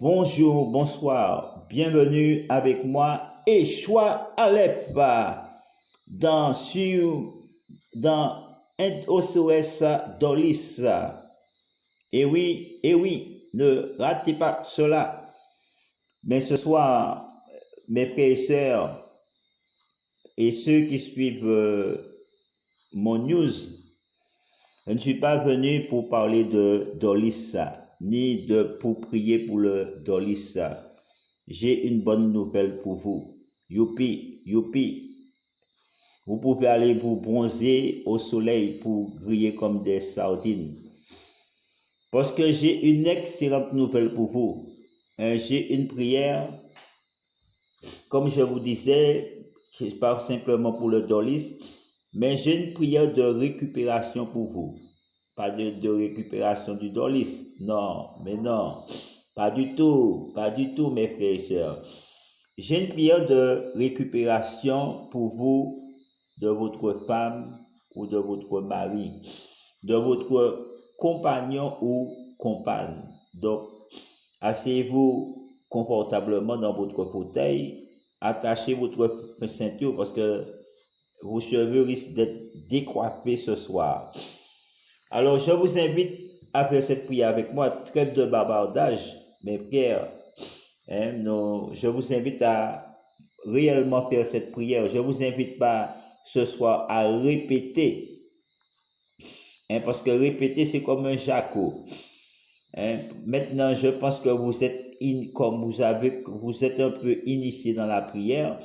Bonjour, bonsoir, bienvenue avec moi et Choix Alep dans un OSOS Dolis. Et oui, ne ratez pas cela. Mais ce soir, mes frères et sœurs et ceux qui suivent mon news, je ne suis pas venu pour parler de Dolis, ni pour prier pour le Dolis. J'ai une bonne nouvelle pour vous. Youpi, youpi. Vous pouvez aller vous bronzer au soleil pour griller comme des sardines. Parce que j'ai une excellente nouvelle pour vous. J'ai une prière, comme je vous disais, je parle simplement pour le Dolis, mais j'ai une prière de récupération pour vous. Pas de récupération du Dolis. Non, mais non. Pas du tout, mes frères et sœurs. J'ai une prière de récupération pour vous, de votre femme ou de votre mari, de votre compagnon ou compagne. Donc, asseyez-vous confortablement dans votre fauteuil, attachez votre ceinture parce que vos cheveux risquent d'être décoiffés ce soir. Alors, je vous invite à faire cette prière avec moi. Trêve de bavardage, mes frères. Je vous invite à réellement faire cette prière. Je ne vous invite pas ce soir à répéter. Parce que répéter, c'est comme un jaco. Maintenant, je pense que vous êtes vous êtes un peu initié dans la prière.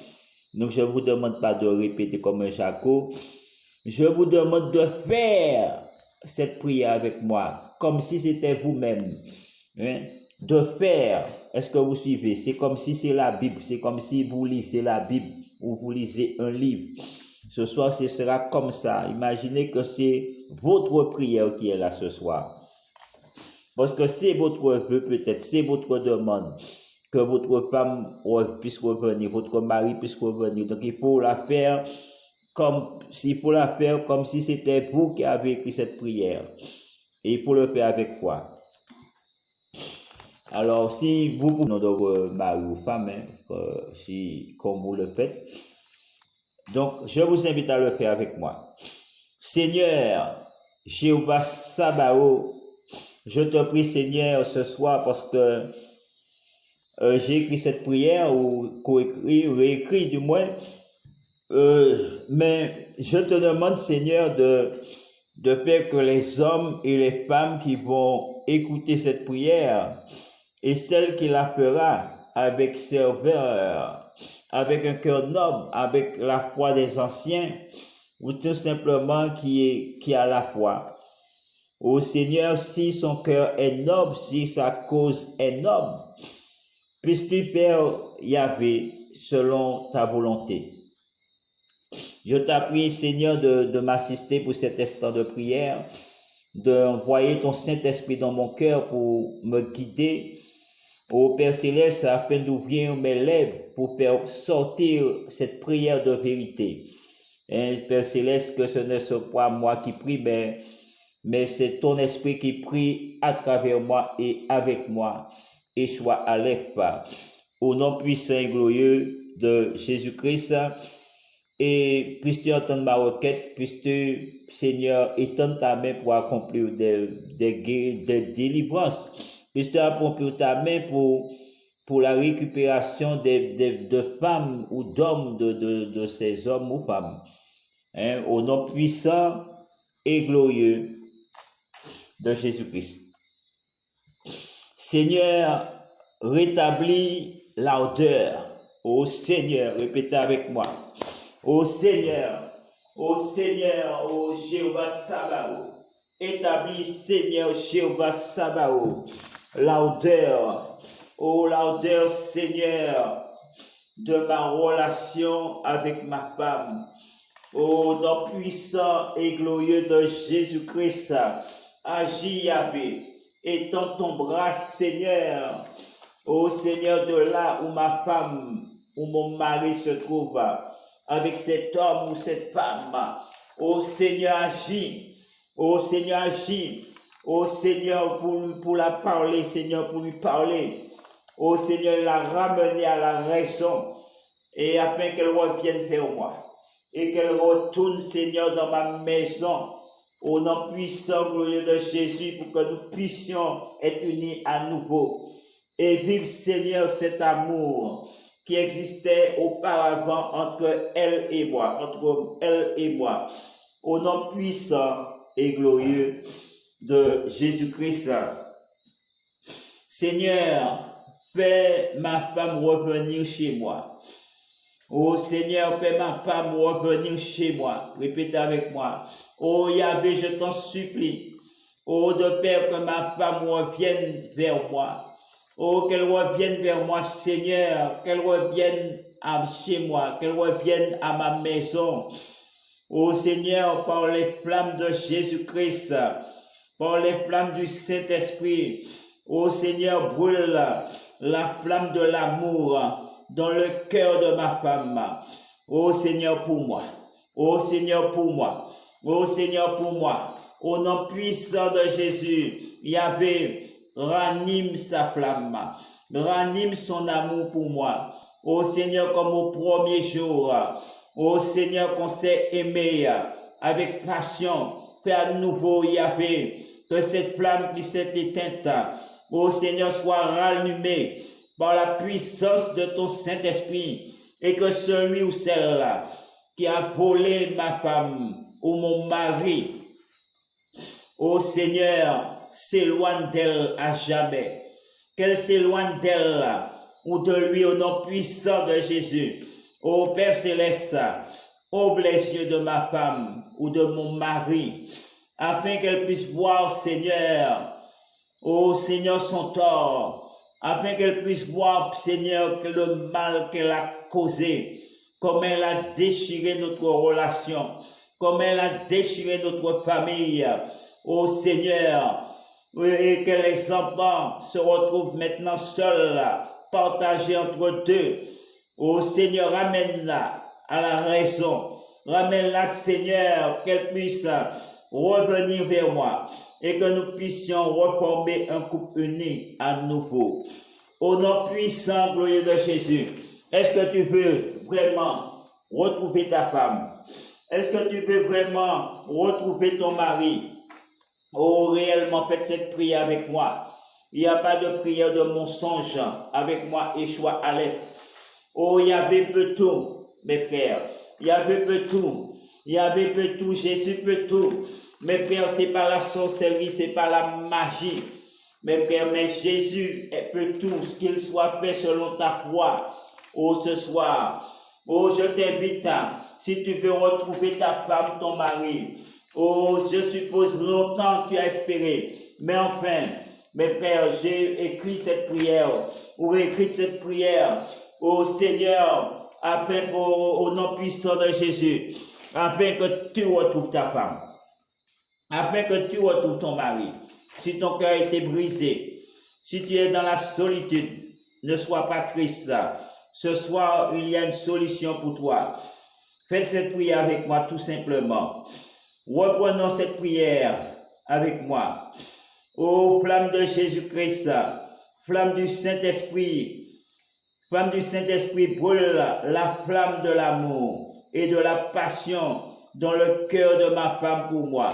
Donc, je ne vous demande pas de répéter comme un jaco. Je vous demande de faire cette prière avec moi, comme si c'était vous-même. De faire, est-ce que vous suivez? C'est comme si c'est la Bible, c'est comme si vous lisez la Bible ou vous lisez un livre. Ce soir, ce sera comme ça. Imaginez que c'est votre prière qui est là ce soir. Parce que c'est votre vœu peut-être, c'est votre demande, que votre femme puisse revenir, votre mari puisse revenir. Donc il faut la faire comme si c'était vous qui avez écrit cette prière. Et il faut le faire avec foi. Alors, si vous pouvez, de votre mari ou femme, comme vous le faites, donc je vous invite à le faire avec moi. Seigneur, Jéhovah Sabaoth, je te prie, Seigneur, ce soir, parce que j'ai écrit cette prière, ou réécrit du moins, mais je te demande, Seigneur, de faire que les hommes et les femmes qui vont écouter cette prière, et celle qui la fera avec ferveur, avec un cœur noble, avec la foi des anciens, ou tout simplement qui a la foi. Ô Seigneur, si son cœur est noble, si sa cause est noble, puisses-tu faire, Yahvé, selon ta volonté. Je t'apprie, Seigneur, de m'assister pour cet instant de prière, d'envoyer ton Saint-Esprit dans mon cœur pour me guider, ô Père Céleste, afin d'ouvrir mes lèvres pour faire sortir cette prière de vérité. Père Céleste, que ce ne soit pas moi qui prie, mais c'est ton esprit qui prie à travers moi et avec moi. Et soit Aleph, au nom puissant et glorieux de Jésus-Christ. Et puisses-tu entendre ma requête, puisses-tu, Seigneur, étendre ta main pour accomplir des délivrances. Puisses-tu accomplir ta main pour la récupération de femmes ou d'hommes, de ces hommes ou femmes. Au nom puissant et glorieux de Jésus-Christ. Seigneur, rétablis l'ardeur. Ô Seigneur, répétez avec moi. Ô Seigneur, ô Jéhovah Sabaoth, établis, Seigneur Jéhovah Sabaoth, l'ardeur, l'ardeur, Seigneur, de ma relation avec ma femme. Au nom puissant et glorieux de Jésus-Christ, agis, Yahvé, étends ton bras, Seigneur, ô Seigneur, de là où ma femme, où mon mari se trouve, avec cet homme ou cette femme. Ô Seigneur, agis, ô Seigneur, agis, ô Seigneur, pour la parler, Seigneur, pour lui parler. Ô Seigneur, la ramener à la raison et afin qu'elle revienne vers moi et qu'elle retourne, Seigneur, dans ma maison au nom puissant, glorieux de Jésus, pour que nous puissions être unis à nouveau et vivre, Seigneur, cet amour qui existait auparavant entre elle et moi, au nom puissant et glorieux de Jésus-Christ. Seigneur, fais ma femme revenir chez moi. Oh Seigneur, fais ma femme revenir chez moi. Répétez avec moi. Oh Yahvé, je t'en supplie. Oh de Père, que ma femme revienne vers moi. Oh, qu'elle revienne vers moi, Seigneur. Qu'elle revienne chez moi. Qu'elle revienne à ma maison. Oh Seigneur, par les flammes de Jésus-Christ, par les flammes du Saint-Esprit, oh Seigneur, brûle la flamme de l'amour dans le cœur de ma femme. Oh Seigneur, pour moi. Oh Seigneur, pour moi. Oh Seigneur, pour moi. Au nom puissant de Jésus, Yahvé, ranime sa flamme. Ranime son amour pour moi. Oh Seigneur, comme au premier jour. Oh Seigneur, qu'on s'est aimé avec passion. Fais à nouveau, Yahvé, que cette flamme qui s'est éteinte, oh Seigneur, soit rallumée par la puissance de ton Saint-Esprit, et que celui ou celle-là qui a volé ma femme ou mon mari, oh Seigneur, s'éloigne d'elle à jamais. Qu'elle s'éloigne d'elle ou de lui au nom puissant de Jésus. Ô Père Céleste, ouvre les yeux de ma femme ou de mon mari, afin qu'elle puisse voir, Seigneur, ô Seigneur, son tort, afin qu'elle puisse voir, Seigneur, que le mal qu'elle a causé, comme elle a déchiré notre relation, comme elle a déchiré notre famille, ô Seigneur, et que les enfants se retrouvent maintenant seuls, partagés entre deux. Ô Seigneur, ramène-la à la raison. Ramène-la, Seigneur, qu'elle puisse revenir vers moi et que nous puissions reformer un couple uni à nouveau. Au nom puissant, glorieux de Jésus, est-ce que tu veux vraiment retrouver ta femme? Est-ce que tu veux vraiment retrouver ton mari? Oh, réellement, faites cette prière avec moi. Il n'y a pas de prière de mensonge avec moi, Yeshua Aleph. Oh, Yahvé peut tout, mes frères. Yahvé peut tout. Yahvé peut tout. Jésus peut tout. Mes frères, c'est pas la sorcellerie, c'est pas la magie. Mes frères, mais Jésus peut tout. Ce qu'il soit fait selon ta foi. Oh, ce soir. Oh, je t'invite, si tu veux retrouver ta femme, ton mari. Oh, je suppose longtemps tu as espéré. Mais enfin, mes frères, j'ai écrit cette prière. Ou écrit cette prière. Ô Seigneur, afin au nom puissant de Jésus, afin que tu retrouves ta femme, afin que tu retrouves ton mari. Si ton cœur a été brisé, si tu es dans la solitude, ne sois pas triste. Ce soir, il y a une solution pour toi. Faites cette prière avec moi tout simplement. Reprenons cette prière avec moi. Ô flamme de Jésus-Christ, flamme du Saint-Esprit, flamme du Saint-Esprit, brûle la flamme de l'amour et de la passion dans le cœur de ma femme pour moi,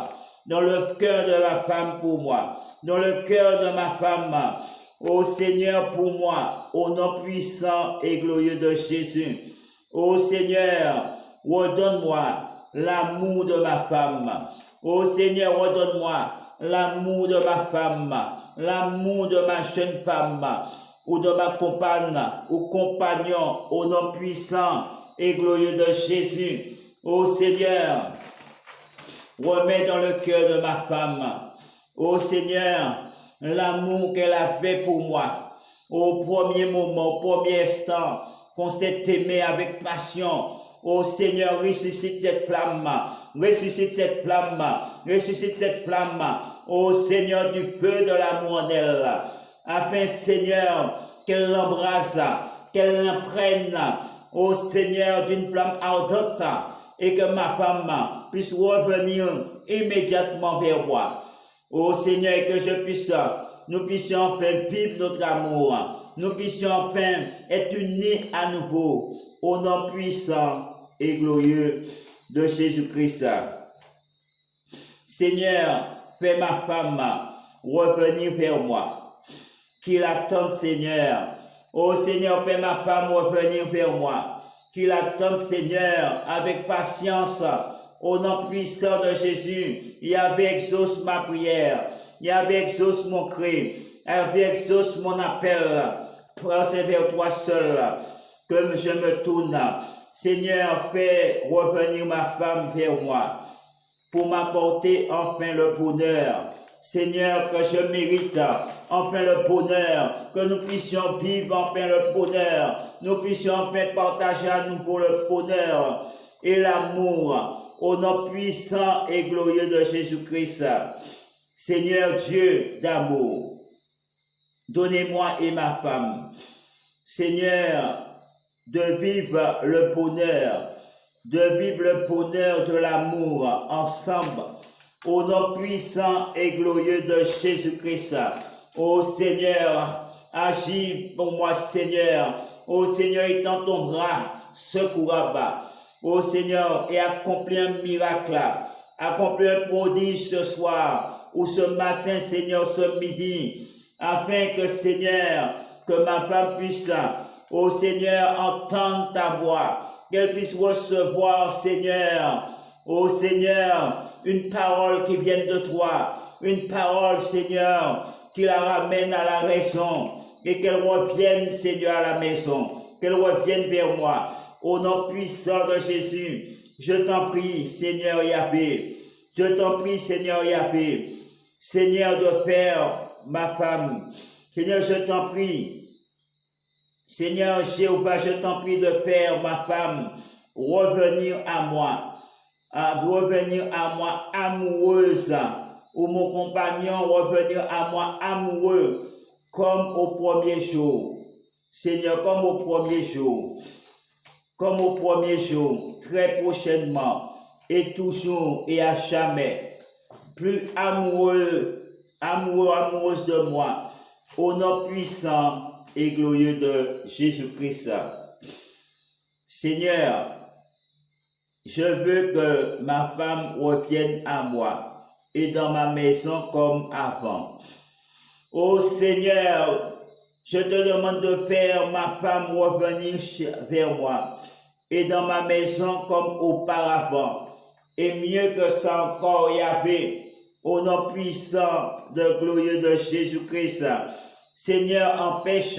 dans le cœur de ma femme pour moi, dans le cœur de ma femme, ô Seigneur pour moi, au nom puissant et glorieux de Jésus. Ô Seigneur, redonne-moi l'amour de ma femme. Ô Seigneur, redonne-moi l'amour de ma femme, l'amour de ma jeune femme, ou de ma compagne, ou compagnon, au nom puissant et glorieux de Jésus. Ô Seigneur, remets dans le cœur de ma femme, ô Seigneur, l'amour qu'elle avait pour moi, au premier moment, au premier instant, qu'on s'est aimé avec passion. Ô Seigneur, ressuscite cette flamme, ressuscite cette flamme, ressuscite cette flamme, ô Seigneur, du feu de l'amour en elle, afin, Seigneur, qu'elle l'embrasse, qu'elle l'imprègne, ô Seigneur, d'une flamme ardente, et que ma femme puisse revenir immédiatement vers moi. Ô Seigneur, et que je puisse nous puissions enfin vivre notre amour, nous puissions enfin être unis à nouveau au nom puissant et glorieux de Jésus-Christ. Seigneur, fais ma femme revenir vers moi, qu'il attende, Seigneur. Oh Seigneur, fais ma femme revenir vers moi, qu'il attende, Seigneur, avec patience, au nom puissant de Jésus. Yahvé, exauce ma prière, Yahvé, exauce mon cri, Yahvé, exauce mon appel. C'est vers toi seul que je me tourne. Seigneur, fais revenir ma femme vers moi, pour m'apporter enfin le bonheur. Seigneur, que je mérite enfin le bonheur, que nous puissions vivre enfin le bonheur, nous puissions enfin partager à nouveau le bonheur et l'amour au nom puissant et glorieux de Jésus-Christ. Seigneur Dieu d'amour, donnez-moi et ma femme, Seigneur, de vivre le bonheur, de vivre le bonheur de l'amour ensemble, au nom puissant et glorieux de Jésus-Christ. Ô Seigneur, agis pour moi, Seigneur. Ô Seigneur, étends ton bras, secours à bas. Ô Seigneur, et accomplis un miracle, accomplis un prodige ce soir, ou ce matin, Seigneur, ce midi, afin que, Seigneur, que ma femme puisse, ô Seigneur, entendre ta voix, qu'elle puisse recevoir, Seigneur, ô Seigneur, une parole qui vienne de toi, une parole, Seigneur, qui la ramène à la raison, et qu'elle revienne, Seigneur, à la maison, qu'elle revienne vers moi, au nom puissant de Jésus. Je t'en prie, Seigneur Yahvé, je t'en prie, Seigneur Yahvé, Seigneur, de faire ma femme, Seigneur, je t'en prie, Seigneur Jéhovah, je t'en prie de faire ma femme revenir à moi amoureuse, ou mon compagnon revenir à moi amoureux, comme au premier jour. Seigneur, comme au premier jour, très prochainement, et toujours et à jamais, plus amoureuse de moi, au nom puissant et glorieux de Jésus-Christ. Seigneur, je veux que ma femme revienne à moi et dans ma maison comme avant. Ô Seigneur, je te demande de faire ma femme revenir vers moi et dans ma maison comme auparavant. Et mieux que ça encore, Yahvé, au nom puissant de glorieux de Jésus-Christ, Seigneur, empêche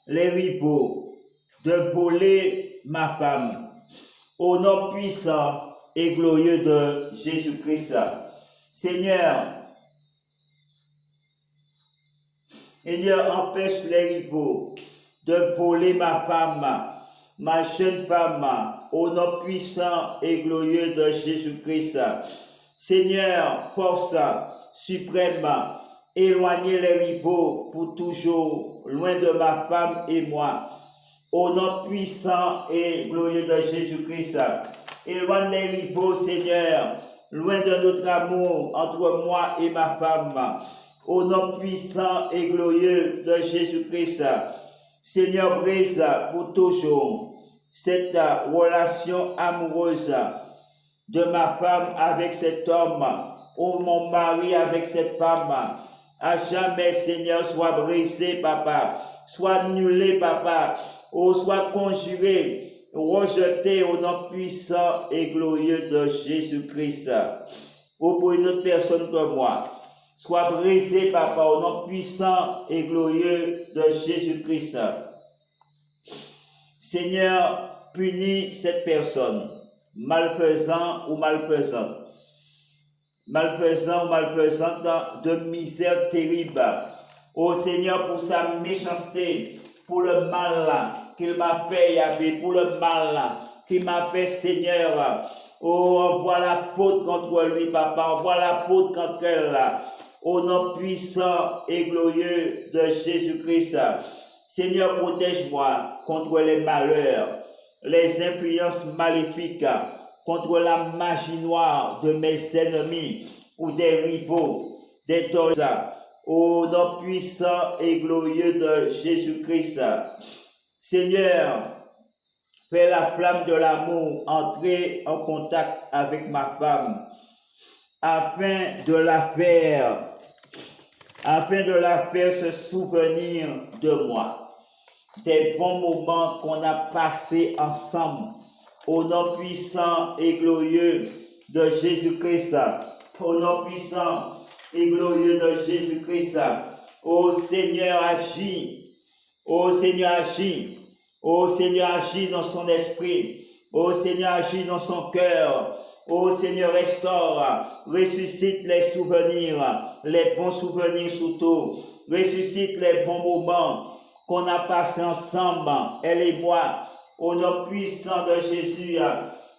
les rivaux de voler ma femme. Au nom puissant et glorieux de Jésus-Christ. Seigneur, empêche les rivaux de voler ma femme, ma jeune femme, au nom puissant et glorieux de Jésus-Christ. Seigneur, force suprême, éloignez les rivaux pour toujours, loin de ma femme et moi. Au nom puissant et glorieux de Jésus-Christ, éloigne les rivaux, Seigneur, loin de notre amour entre moi et ma femme. Au nom puissant et glorieux de Jésus-Christ, Seigneur, brise pour toujours cette relation amoureuse de ma femme avec cet homme, ou mon mari avec cette femme. À jamais, Seigneur, soit brisé, Papa, soit annulé, Papa, ou soit conjuré, rejeté au nom puissant et glorieux de Jésus-Christ. Ou pour une autre personne que moi, soit brisé, Papa, au nom puissant et glorieux de Jésus-Christ. Seigneur, punis cette personne, malfaisant ou malfaisante, de misère terrible. Ô Seigneur, pour sa méchanceté, pour le mal qu'il m'a fait, Yahvé, pour le mal qu'il m'a fait, Seigneur. Oh, envoie la faute contre lui, Papa, envoie la faute contre elle, au nom puissant et glorieux de Jésus-Christ. Seigneur, protège-moi contre les malheurs, les influences maléfiques, contre la magie noire de mes ennemis ou des rivaux, des torts. au nom puissant et glorieux de Jésus-Christ. Seigneur, fais la flamme de l'amour entrer en contact avec ma femme, afin de la faire se souvenir de moi, des bons moments qu'on a passés ensemble, au nom puissant et glorieux de Jésus-Christ, au nom puissant et glorieux de Jésus-Christ. Ô Seigneur, agis, ô Seigneur, agis, ô Seigneur, agis dans son esprit, ô Seigneur, agis dans son cœur. Ô Seigneur, restaure, ressuscite les souvenirs, les bons souvenirs surtout, ressuscite les bons moments qu'on a passés ensemble, elle et moi, au nom puissant de Jésus.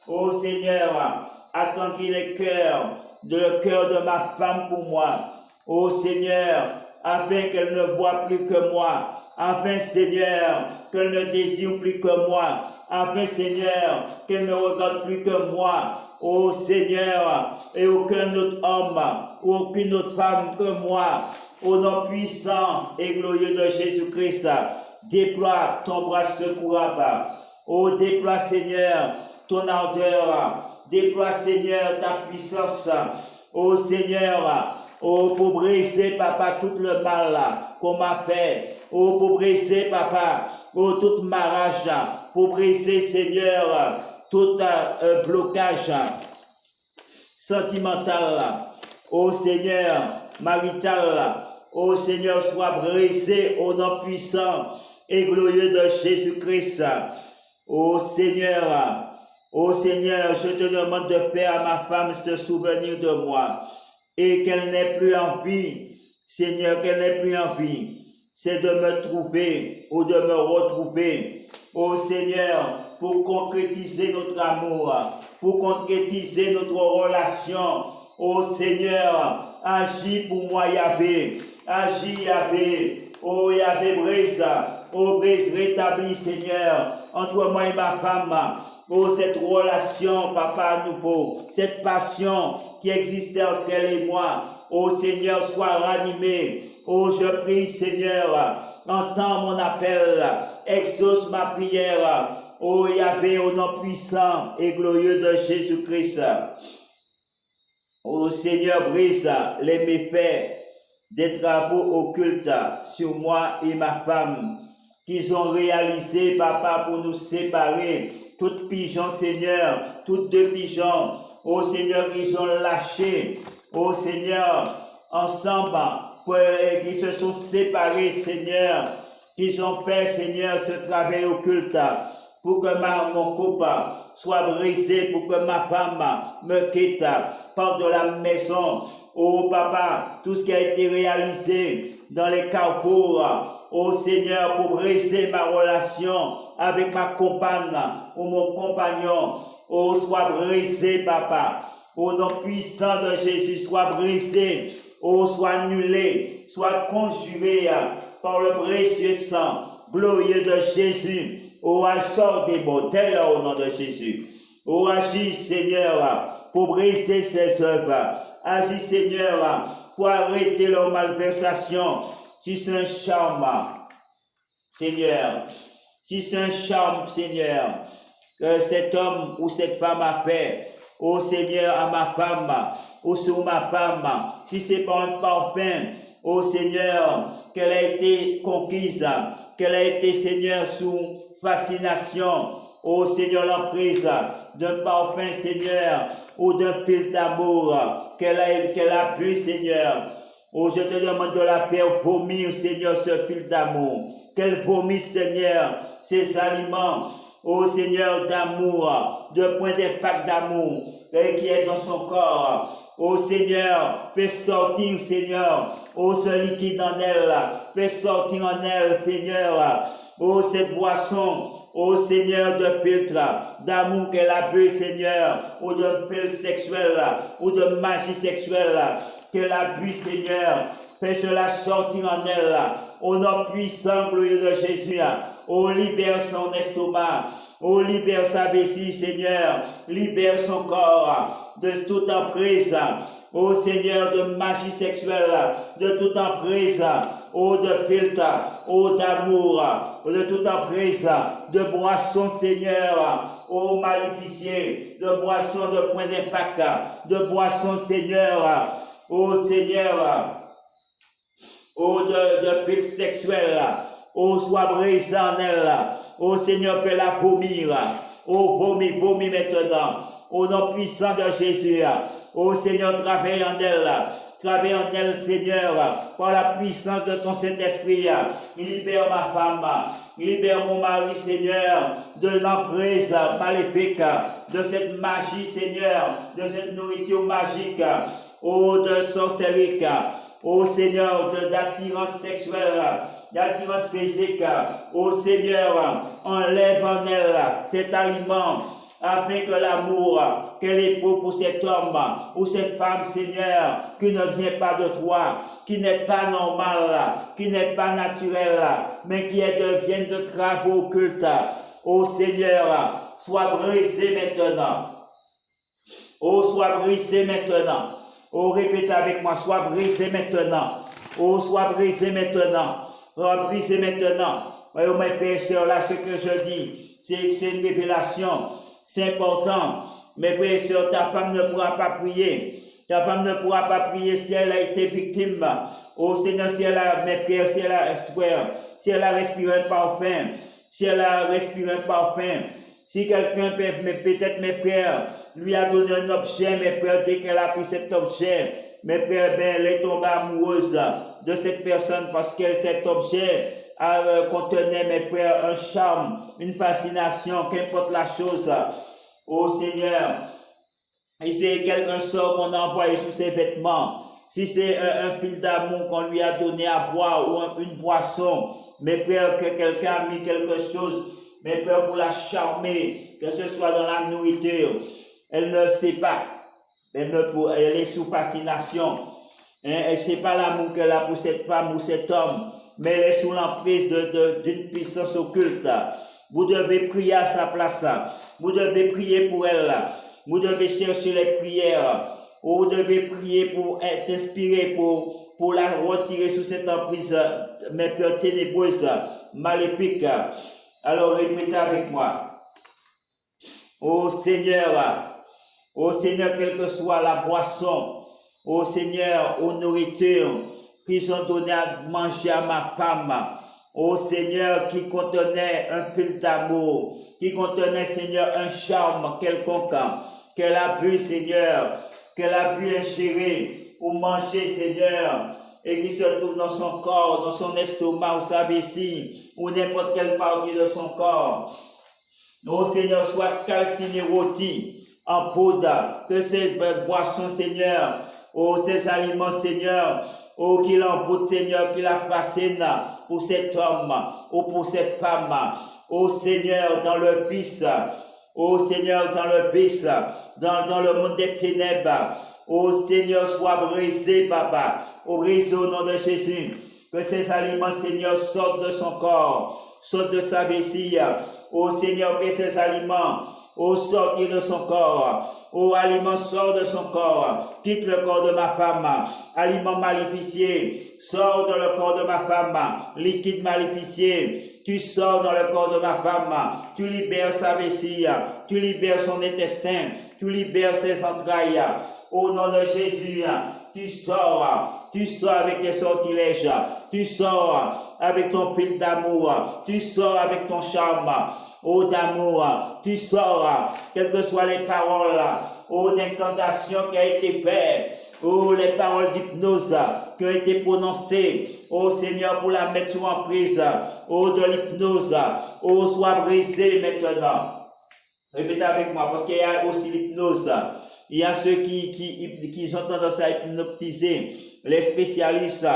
Ô Seigneur, attendis le cœur de ma femme pour moi. Ô Seigneur, afin qu'elle ne voie plus que moi, afin, Seigneur, qu'elle ne désire plus que moi, afin, Seigneur, qu'elle ne regarde plus que moi. Ô Seigneur, et aucun autre homme ou aucune autre femme que moi, au nom puissant et glorieux de Jésus-Christ, déploie ton bras secourable. Ô déploie, Seigneur, ton ardeur, déploie, Seigneur, ta puissance. Ô Seigneur, oh, pour briser, papa, tout le mal qu'on m'a fait. Oh, pour briser, papa, oh, toute marage. Pour briser, Seigneur, tout blocage sentimental. Oh, Seigneur, marital. Oh, Seigneur, sois brisé au nom puissant et glorieux de Jésus-Christ. Oh, Seigneur, je te demande de faire à ma femme se souvenir de moi. Et qu'elle n'ait plus envie, Seigneur, qu'elle n'ait plus envie, c'est de me trouver ou de me retrouver. Oh Seigneur, pour concrétiser notre amour, pour concrétiser notre relation. Oh Seigneur, agis pour moi, Yahvé. Agis, Yahvé. Oh Yahvé, brise. Oh, brise, rétablis, Seigneur, entre moi et ma femme. Oh, cette relation, papa, à nouveau, cette passion qui existait entre elle et moi. Oh, Seigneur, sois ranimé. Oh, je prie, Seigneur, entends mon appel, exauce ma prière. Oh, Yahvé, au nom puissant et glorieux de Jésus-Christ. Oh, Seigneur, brise les méfaits des travaux occultes sur moi et ma femme qu'ils ont réalisé, papa, pour nous séparer. Toutes pigeons, Seigneur, toutes deux pigeons, oh Seigneur, qu'ils ont lâché, oh Seigneur, ensemble, qui se sont séparés, Seigneur, qu'ils ont fait, Seigneur, ce travail occulte, pour que mon couple soit brisé, pour que ma femme me quitte, part de la maison. Oh papa, tout ce qui a été réalisé dans les carrefours, oh Seigneur, pour briser ma relation avec ma compagne ou mon compagnon, oh sois brisé, papa. Au nom puissant de Jésus, sois brisé, oh sois annulé, sois conjuré par le précieux sang glorieux de Jésus. Oh, sort des mortels au nom de Jésus. Oh, agis, Seigneur, pour briser ces œuvres. Agis, Seigneur, pour arrêter leur malversation. Si c'est un charme, Seigneur, si c'est un charme, Seigneur, que cet homme ou cette femme a fait, oh Seigneur, à ma femme, ou sur ma femme, si c'est pas un parfum, oh Seigneur, qu'elle a été conquise, qu'elle a été, Seigneur, sous fascination, oh Seigneur, l'emprise d'un parfum, Seigneur, ou d'un fil d'amour qu'elle a bu, Seigneur. Oh, je te demande de la faire vomir, Seigneur, ce fil d'amour. Qu'elle vomisse, Seigneur, ces aliments, oh Seigneur, d'amour, de point d'impact d'amour qui est dans son corps. Oh Seigneur, fais sortir, Seigneur, oh ce liquide en elle, fais sortir en elle, Seigneur, oh cette boisson, oh Seigneur, de filtre d'amour qu'elle a bu, Seigneur, ou de filtre sexuel, ou de magie sexuelle qu'elle a bu, Seigneur. Fais cela sortir en elle. Au nom puissant, glorieux de Jésus. Oh, libère son estomac. Oh, libère sa vessie, Seigneur. Libère son corps de toute emprise. Oh, Seigneur, de magie sexuelle, de toute emprise. Oh, de filtre. Oh, d'amour. De toute emprise. De boisson, Seigneur. Oh, maléficié. De boisson de point d'impact. De boisson, Seigneur. Oh, Seigneur. Oh, de filtre sexuel. Oh, sois brisé en elle. Oh, Seigneur, peut la vomir. Oh, vomis maintenant. Au nom puissant de Jésus. Oh, Seigneur, travaille en elle. Travaille en elle, Seigneur, par la puissance de ton Saint-Esprit. Libère ma femme. Libère mon mari, Seigneur, de l'emprise maléfique, de cette magie, Seigneur, de cette nourriture magique. Oh, de sorcellerie. Oh, Seigneur, d'attirance sexuelle, d'attirance physique. Oh, Seigneur, enlève en elle cet aliment afin que l'amour qu'elle éprouve pour cet homme ou cette femme, Seigneur, qui ne vient pas de toi, qui n'est pas normal, qui n'est pas naturel, mais qui devienne de travaux occultes. Oh, Seigneur, sois brisé maintenant. Oh, sois brisé maintenant. Oh, répète avec moi, sois brisé maintenant. Oh, sois brisé maintenant. Oh, brisé maintenant. Oh, mes frères et sœurs, là, ce que je dis, c'est une révélation. C'est important. Mes frères et sœurs, ta femme ne pourra pas prier. Ta femme ne pourra pas prier si elle a été victime. Oh, Seigneur, si elle a, mes frères, si elle a respiré un parfum, si elle a respiré un parfum, si quelqu'un, peut-être mes frères, lui a donné un objet, mes frères, dès qu'elle a pris cet objet, mes frères, elle est tombée amoureuse de cette personne parce que cet objet contenait, mes frères, un charme, une fascination, qu'importe la chose. Oh Seigneur, et c'est quelque chose qu'on a envoyé sous ses vêtements, si c'est un fil d'amour qu'on lui a donné à boire ou une boisson, mes frères, que quelqu'un a mis quelque chose, mes frères, pour la charmer, que ce soit dans la nourriture, elle ne sait pas, elle est sous fascination, elle ne sait pas l'amour qu'elle a pour cette femme ou cet homme, mais elle est sous l'emprise d'une puissance occulte. Vous devez prier à sa place, vous devez prier pour elle, vous devez chercher les prières, vous devez prier pour être inspiré, pour la retirer sous cette emprise, mes frères, ténébreuse, maléfique. Alors répétez avec moi. Oh Seigneur, quelle que soit la boisson, oh Seigneur, aux nourritures qui sont données à manger à ma femme, oh Seigneur, qui contenait un fil d'amour, qui contenait, Seigneur, un charme quelconque, qu'elle a bu, Seigneur, qu'elle a bu ingérer ou manger, Seigneur, et qui se trouve dans son corps, dans son estomac ou sa vessie, ou n'importe quelle partie de son corps. Oh Seigneur, soit calciné rôti en poudre, que ces boissons, Seigneur, oh ces aliments, Seigneur, oh qu'il emporte, Seigneur, qu'il la fascine pour cet homme ou pour cette femme. Oh Seigneur, dans le vice, oh Seigneur, dans le vice, dans le monde des ténèbres. Oh Seigneur, sois brisé, Papa, au réseau au nom de Jésus. Que ces aliments, Seigneur, sortent de son corps, sortent de sa vessie. Oh Seigneur, que ces aliments, oh sortir de son corps. Oh aliment, sort de son corps. Quitte le corps de ma femme. Aliment maléficié, sors dans le corps de ma femme. Liquide maléficié, tu sors dans le corps de ma femme. Tu libères sa vessie. Tu libères son intestin. Tu libères ses entrailles. Au nom de Jésus, tu sors avec tes sortilèges, tu sors avec ton fil d'amour, tu sors avec ton charme, ô d'amour, tu sors, quelles que soient les paroles, ô d'incantation qui a été faite, ô les paroles d'hypnose qui ont été prononcées, ô Seigneur, pour la mettre sous emprise, ô de l'hypnose, ô sois brisé maintenant. Répétez avec moi, parce qu'il y a aussi l'hypnose. Il y a ceux qui ont tendance à hypnotiser, les spécialistes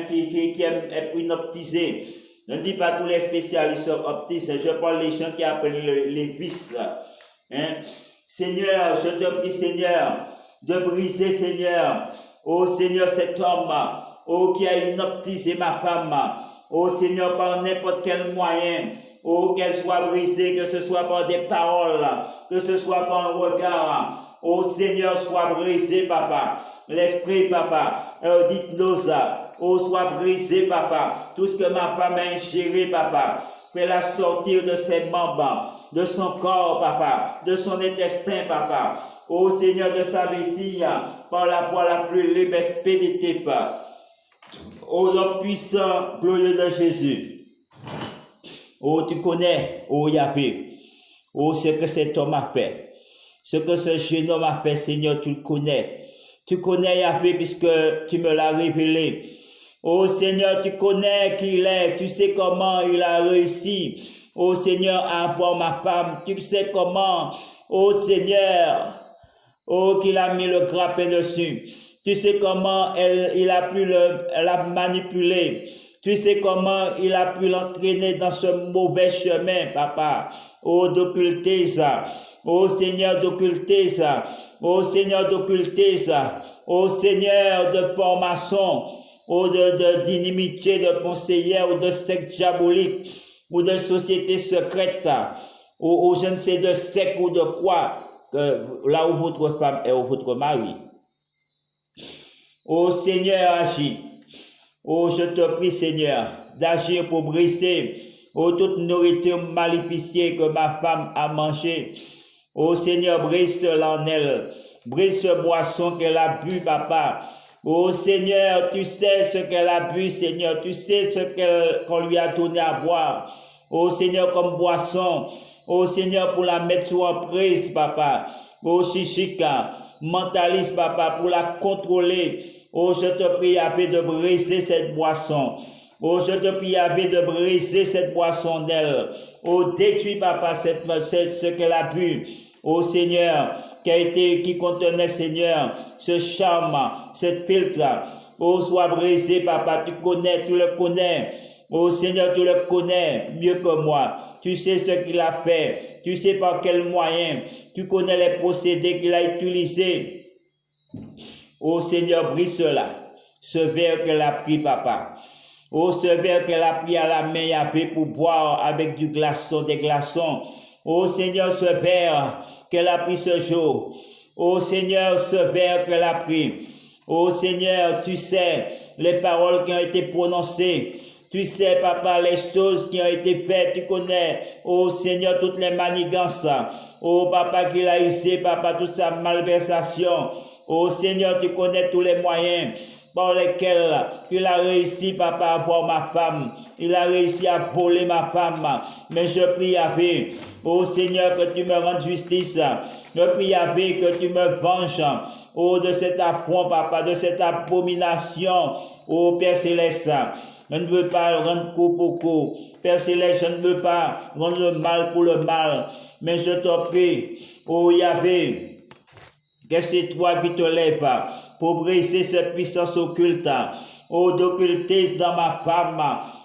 qui aiment être hypnotisés. Je ne dis pas tous les spécialistes optistes, je parle des gens qui appellent les vices. Seigneur, je te prie, Seigneur, de briser, Seigneur, oh Seigneur, cet homme oh, qui a hypnotisé ma femme, oh Seigneur, par n'importe quel moyen, oh, qu'elle soit brisée, que ce soit par des paroles, que ce soit par un regard, oh Seigneur, soit brisé, papa. L'esprit, papa, d'hypnose, oh, soit brisé, papa. Tout ce que ma femme a ingéré, papa, fais-la sortir de ses membres, de son corps, papa, de son intestin, papa. Oh Seigneur, de sa vessie, par la voie la plus libre, expéditive. Oh, le puissant, glorieux de Jésus. Oh, tu connais, oh Yahvé, oh, ce que cet homme a fait. Ce que ce jeune homme a fait, Seigneur, tu le connais. Tu connais Yahvé puisque tu me l'as révélé. Oh Seigneur, tu connais qui il est. Tu sais comment il a réussi. Oh Seigneur, à avoir ma femme. Tu sais comment, oh Seigneur, oh qu'il a mis le grappin dessus. Tu sais comment il a pu la manipuler. Tu sais comment il a pu l'entraîner dans ce mauvais chemin, papa. Oh, d'occulter ça. Oh Seigneur, d'occulter ça. Oh Seigneur, d'occulter ça. Oh Seigneur, de formation, oh d'inimitié, de conseillère, ou de secte diabolique, ou de société secrète, ou je ne sais de secte ou de quoi, là où votre femme est ou votre mari. Oh Seigneur, agis. Oh, je te prie, Seigneur, d'agir pour briser, oh, toute nourriture maléficiée que ma femme a mangée. Oh, Seigneur, brise cela en elle. Brise ce boisson qu'elle a bu, papa. Oh, Seigneur, tu sais ce qu'elle a bu, Seigneur. Tu sais ce qu'on lui a donné à boire. Oh, Seigneur, comme boisson. Oh, Seigneur, pour la mettre sous emprise, papa. Oh, chichika, mentaliste, papa, pour la contrôler. Oh, je te prie, Yahvé, de briser cette boisson. Oh, je te prie, Yahvé, de briser cette boisson d'elle. Oh, détruis, papa, ce qu'elle a bu. Oh, Seigneur, qui contenait, Seigneur, ce charme, cette filtre. Oh, sois brisé, papa, tu le connais. Oh, Seigneur, tu le connais mieux que moi. Tu sais ce qu'il a fait. Tu sais par quel moyen. Tu connais les procédés qu'il a utilisés. Oh Seigneur, brise cela, ce verre qu'elle a pris, papa. Oh, ce verre qu'elle a pris à la main, Yahvé, pour boire avec des glaçons. Oh Seigneur, ce verre qu'elle a pris ce jour. Oh Seigneur, ce verre qu'elle a pris. Oh Seigneur, tu sais les paroles qui ont été prononcées. Tu sais, papa, les choses qui ont été faites. Tu connais, oh Seigneur, toutes les manigances. Oh papa, qu'il a usé, papa, toute sa malversation. Oh Seigneur, tu connais tous les moyens par lesquels il a réussi, papa, à voir ma femme. Il a réussi à voler ma femme. Mais je prie, Yahvé, oh Seigneur, que tu me rendes justice. Je prie, Yahvé, que tu me venges. Oh, de cet affront, papa, de cette abomination. Oh, Père Céleste, je ne veux pas rendre coup pour coup. Père Céleste, je ne veux pas rendre le mal pour le mal. Mais je te prie, oh Yahvé, que c'est toi qui te lèves pour briser cette puissance occulte. Oh, d'occultisme dans ma femme.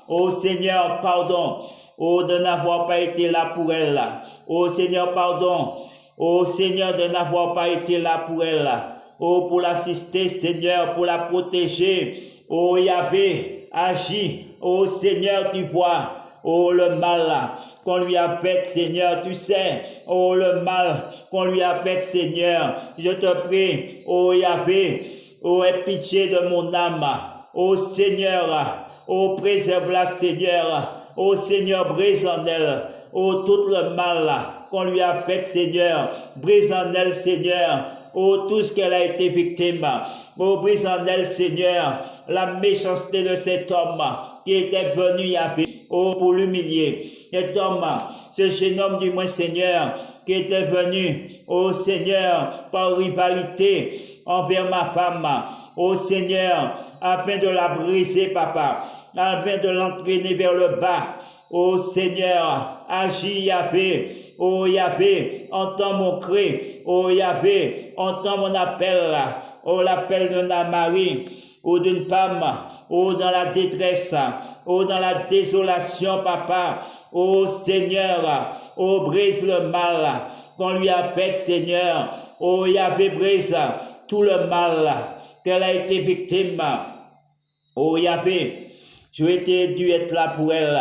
Oh Seigneur, pardon. Oh, de n'avoir pas été là pour elle. Oh Seigneur, pardon. Oh Seigneur, de n'avoir pas été là pour elle. Oh, pour l'assister, Seigneur, pour la protéger. Oh Yahvé, agis. Oh Seigneur, tu vois. Oh, le mal qu'on lui a fait, Seigneur, tu sais. Oh, le mal qu'on lui a fait, Seigneur. Je te prie, oh Yahvé, oh, aie pitié de mon âme. Oh Seigneur, oh, préserve-la, Seigneur. Oh Seigneur, brise en elle. Oh, tout le mal qu'on lui a fait, Seigneur. Brise en elle, Seigneur. Oh, tout ce qu'elle a été victime. Oh, brise en elle, Seigneur, la méchanceté de cet homme qui était venu, Yahvé. Oh, pour l'humilier. Cet homme, ce jeune homme du moins, Seigneur, qui était venu, oh Seigneur, par rivalité envers ma femme. Oh Seigneur, afin de la briser, papa, afin de l'entraîner vers le bas. Oh Seigneur, agis, Yahvé. Oh Yahvé, entends mon cri. Oh Yahvé, entends mon appel. Oh, l'appel d'un mari ou d'une femme, oh, dans la détresse, oh, dans la désolation, papa. Oh Seigneur, oh, brise le mal qu'on lui a fait, Seigneur. Oh Yahvé, brise tout le mal qu'elle a été victime. Oh Yahvé, j'aurais dû être là pour elle.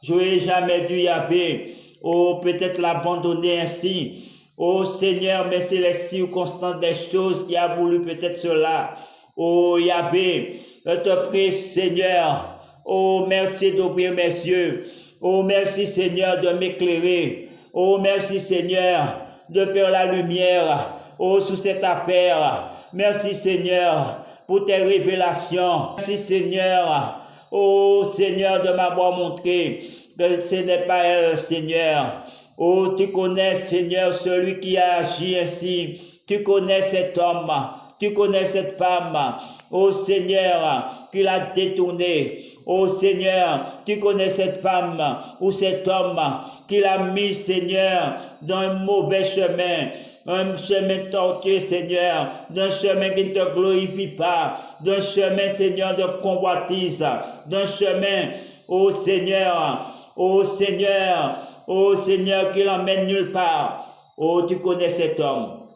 J'aurais jamais dû, Yahvé, oh peut-être l'abandonner ainsi. Oh Seigneur, mais c'est les circonstances des choses qui a voulu peut-être cela. Oh Yahvé, je te prie Seigneur. Oh merci d'ouvrir mes yeux. Oh merci Seigneur de m'éclairer. Oh merci Seigneur de faire la lumière. Oh sur cette affaire. Merci Seigneur pour tes révélations. Merci Seigneur. Oh Seigneur de m'avoir montré que ce n'est pas elle Seigneur. Oh, tu connais, Seigneur, celui qui a agi ainsi. Tu connais cet homme. Tu connais cette femme. Oh, Seigneur, qui l'a détourné. Oh, Seigneur, tu connais cette femme ou cet homme qui l'a mis, Seigneur, dans un mauvais chemin. Un chemin tortueux, Seigneur, d'un chemin qui ne te glorifie pas, d'un chemin, Seigneur, de convoitise, d'un chemin, oh Seigneur, oh Seigneur, oh Seigneur, qui l'emmène nulle part. Oh, tu connais cet homme.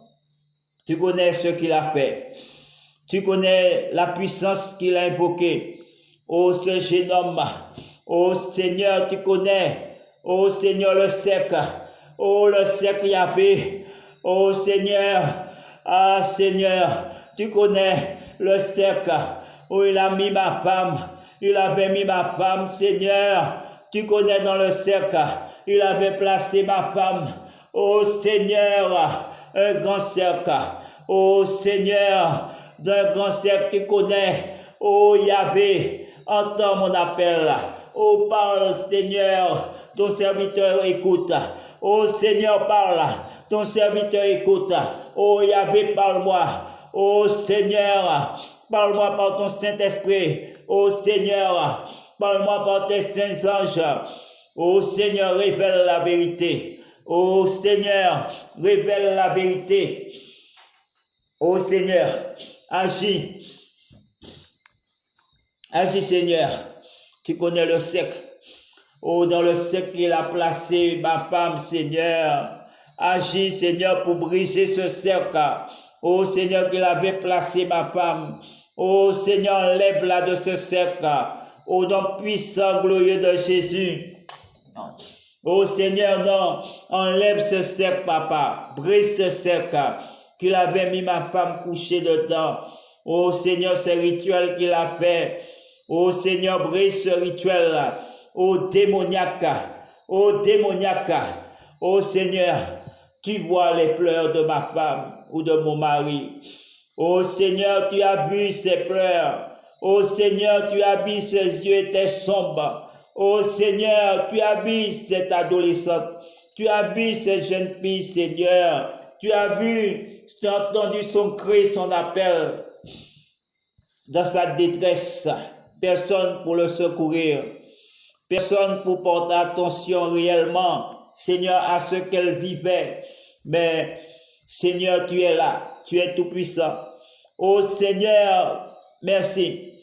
Tu connais ce qu'il a fait. Tu connais la puissance qu'il a invoquée. Oh, ce jeune homme. Oh, Seigneur, tu connais. Oh, Seigneur, le cercle. Oh, le cercle Yahvé. Oh, Seigneur. Ah, Seigneur, tu connais le cercle où il a mis ma femme. Il avait mis ma femme, Seigneur. Tu connais dans le cercle. Il avait placé ma femme. Oh, Seigneur, un grand cercle. Oh, Seigneur, d'un grand cercle, tu connais. Oh, Yahvé, entends mon appel. Oh, parle, Seigneur, ton serviteur écoute. Oh, Seigneur, parle, ton serviteur écoute. Oh, Yahvé, parle-moi. Oh, Seigneur, parle-moi par ton Saint-Esprit. Oh, Seigneur, parle-moi par tes saints anges. Oh, Seigneur, révèle la vérité. Oh, Seigneur, révèle la vérité. Oh, Seigneur, agis. Agis, Seigneur. Tu connais le cercle. Oh, dans le cercle qu'il a placé ma femme, Seigneur. Agis, Seigneur, pour briser ce cercle. Oh, Seigneur, qu'il avait placé ma femme. Oh, Seigneur, enlève-la de ce cercle. Au nom puissant, glorieux de Jésus. Oh, Seigneur, non, enlève ce cercle, papa. Brise ce cercle qu'il avait mis ma femme couchée dedans. Oh, Seigneur, ce rituel qu'il a fait. Oh Seigneur, brise ce rituel-là. Oh démoniaque. Oh démoniaque. Oh Seigneur, tu vois les pleurs de ma femme ou de mon mari. Oh Seigneur, tu as vu ses pleurs. Oh Seigneur, tu as vu ses yeux étaient sombres. Oh Seigneur, tu as vu cette adolescente. Tu as vu cette jeune fille, Seigneur. Tu as vu, tu as entendu son cri, son appel dans sa détresse. Personne pour le secourir. Personne pour porter attention réellement, Seigneur, à ce qu'elle vivait. Mais, Seigneur, tu es là. Tu es tout-puissant. Oh Seigneur, merci.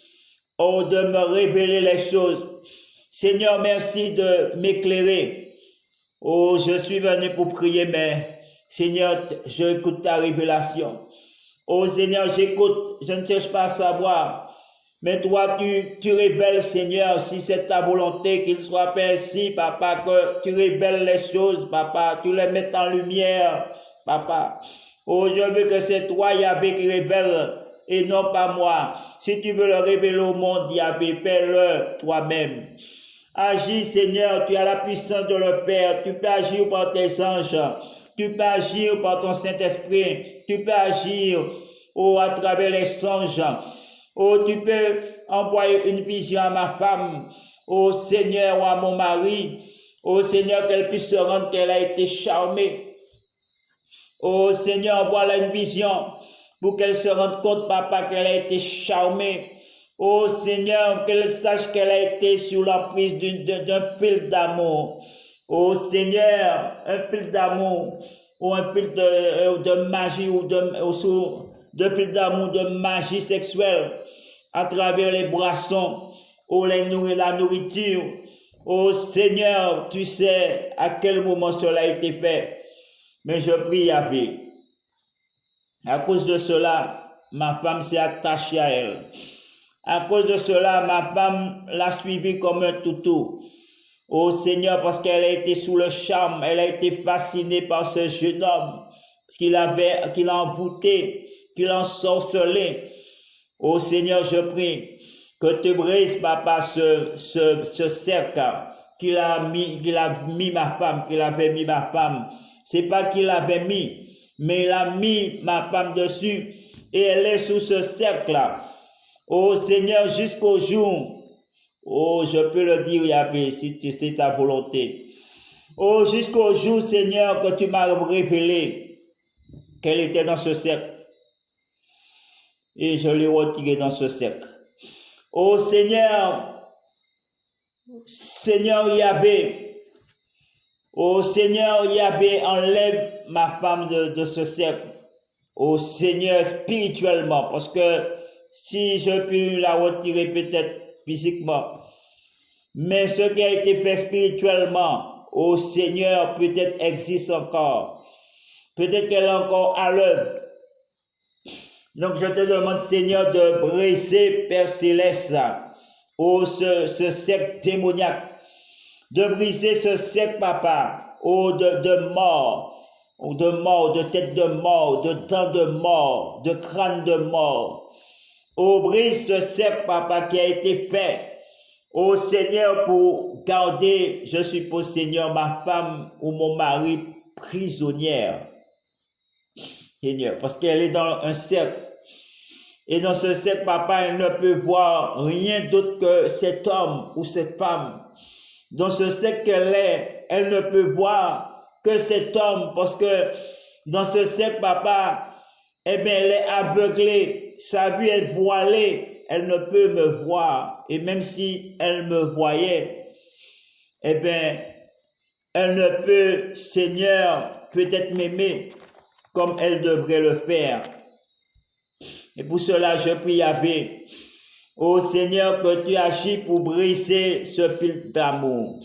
Oh, de me révéler les choses. Seigneur, merci de m'éclairer. Oh, je suis venu pour prier, mais Seigneur, j'écoute ta révélation. Oh Seigneur, j'écoute, je ne cherche pas à savoir. Mais toi, tu révèles, Seigneur, si c'est ta volonté qu'il soit fait ainsi, papa, que tu révèles les choses, papa, tu les mets en lumière, papa. Oh, je veux que c'est toi, Yahvé, qui révèle, et non pas moi. Si tu veux le révéler au monde, Yahvé, fais-le toi-même. Agis, Seigneur, tu as la puissance de le faire. Tu peux agir par tes anges. Tu peux agir par ton Saint-Esprit. Tu peux agir, oh, à travers les songes. Oh, tu peux envoyer une vision à ma femme. Oh, Seigneur, ou à mon mari. Oh, Seigneur, qu'elle puisse se rendre qu'elle a été charmée. Oh, Seigneur, voilà une vision pour qu'elle se rende compte, papa, qu'elle a été charmée. Oh, Seigneur, qu'elle sache qu'elle a été sous l'emprise d'un fil d'amour. Oh, Seigneur, un fil d'amour ou un fil de magie ou de fil d'amour, de magie sexuelle à travers les boissons, ou la nourriture. Oh Seigneur, tu sais à quel moment cela a été fait. Mais je prie, Yahvé. À cause de cela, ma femme s'est attachée à elle. À cause de cela, ma femme l'a suivi comme un toutou. Oh Seigneur, parce qu'elle a été sous le charme, elle a été fascinée par ce jeune homme qu'il l'a envoûté, qu'il l'a ensorcelé. Oh Seigneur, je prie que tu brises, papa, ce cercle qu'il a mis ma femme, qu'il avait mis ma femme. C'est pas qu'il l'avait mis, mais il a mis ma femme dessus et elle est sous ce cercle-là. Oh Seigneur, jusqu'au jour, oh je peux le dire, Yahvé, si c'est ta volonté. Oh, jusqu'au jour, Seigneur, que tu m'as révélé qu'elle était dans ce cercle. Et je l'ai retirée dans ce cercle. Oh Seigneur, Seigneur Yahvé, oh Seigneur Yahvé, enlève ma femme de ce cercle. Oh Seigneur, spirituellement, parce que si je puis la retirer peut-être physiquement, mais ce qui a été fait spirituellement, oh Seigneur, peut-être existe encore. Peut-être qu'elle est encore à l'œuvre. Donc je te demande, Seigneur, de briser, Père Céleste, oh ce cercle démoniaque, de briser ce cercle, papa, oh de mort, de tête de mort, de dents de mort, de crâne de mort. Oh, brise ce cercle, papa, qui a été fait. Oh Seigneur, pour garder, je suppose, Seigneur, ma femme ou mon mari prisonnière. Seigneur, parce qu'elle est dans un cercle. Et dans ce cercle, papa, elle ne peut voir rien d'autre que cet homme ou cette femme. Dans ce cercle qu'elle est, elle ne peut voir que cet homme, parce que dans ce cercle, papa, eh bien, elle est aveuglée, sa vue est voilée, elle ne peut me voir. Et même si elle me voyait, eh bien, elle ne peut, Seigneur, peut-être m'aimer comme elle devrait le faire. Et pour cela, je prie, Yahvé, ô Seigneur, que tu agis pour briser ce fil d'amour.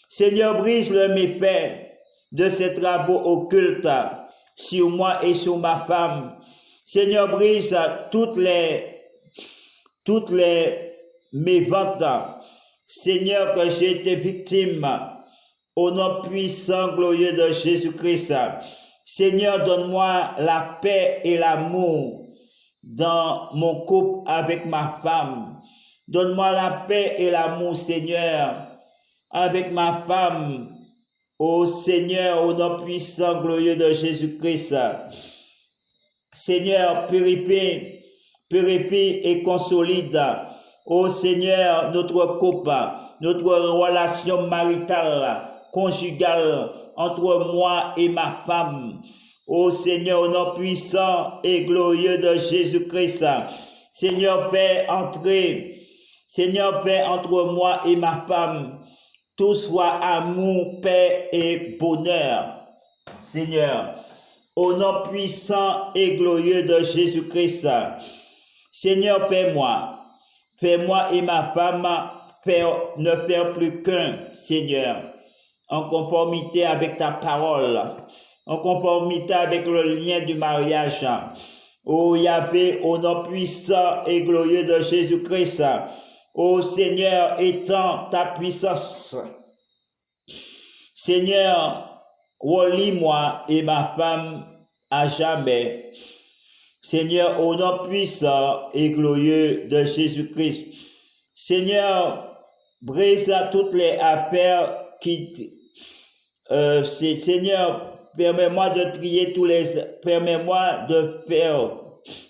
Seigneur, brise le méfait de ces travaux occultes sur moi et sur ma femme. Seigneur, brise toutes les méventes. Seigneur, que j'ai été victime au nom puissant, glorieux de Jésus-Christ. Seigneur, donne-moi la paix et l'amour dans mon couple avec ma femme. Donne-moi la paix et l'amour, Seigneur, avec ma femme. Ô Seigneur, au nom puissant, glorieux de Jésus-Christ. Seigneur, purifie et consolide. Ô Seigneur, notre couple, notre relation maritale, conjugale entre moi et ma femme. Ô Seigneur, au nom puissant et glorieux de Jésus-Christ. Seigneur, fais entrer. Seigneur, fais entre moi et ma femme tout soit amour, paix et bonheur. Seigneur, au nom puissant et glorieux de Jésus-Christ. Seigneur, fais-moi et ma femme ne faire plus qu'un, Seigneur, en conformité avec ta parole, en conformité avec le lien du mariage. Ô Yahvé, au nom puissant et glorieux de Jésus-Christ, ô Seigneur, étends ta puissance. Seigneur, relie-moi et ma femme à jamais. Seigneur, au nom puissant et glorieux de Jésus-Christ. Seigneur, brise toutes les affaires Seigneur, permets-moi de trier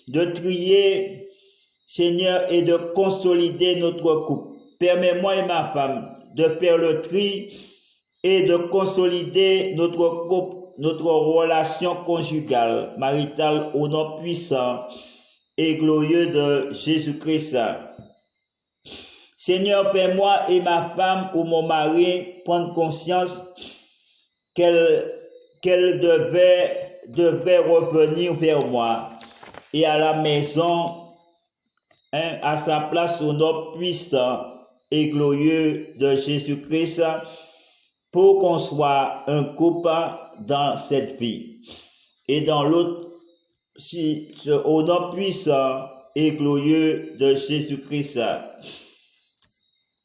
de trier, Seigneur, et de consolider notre couple. Permets-moi et ma femme de faire le tri et de consolider notre couple, notre relation conjugale, maritale, au nom puissant et glorieux de Jésus-Christ. Seigneur, permets-moi et ma femme ou mon mari prendre conscience qu'elle devrait revenir vers moi et à la maison, à sa place au nom puissant et glorieux de Jésus-Christ, pour qu'on soit un couple dans cette vie. Et dans l'autre, au nom puissant et glorieux de Jésus-Christ.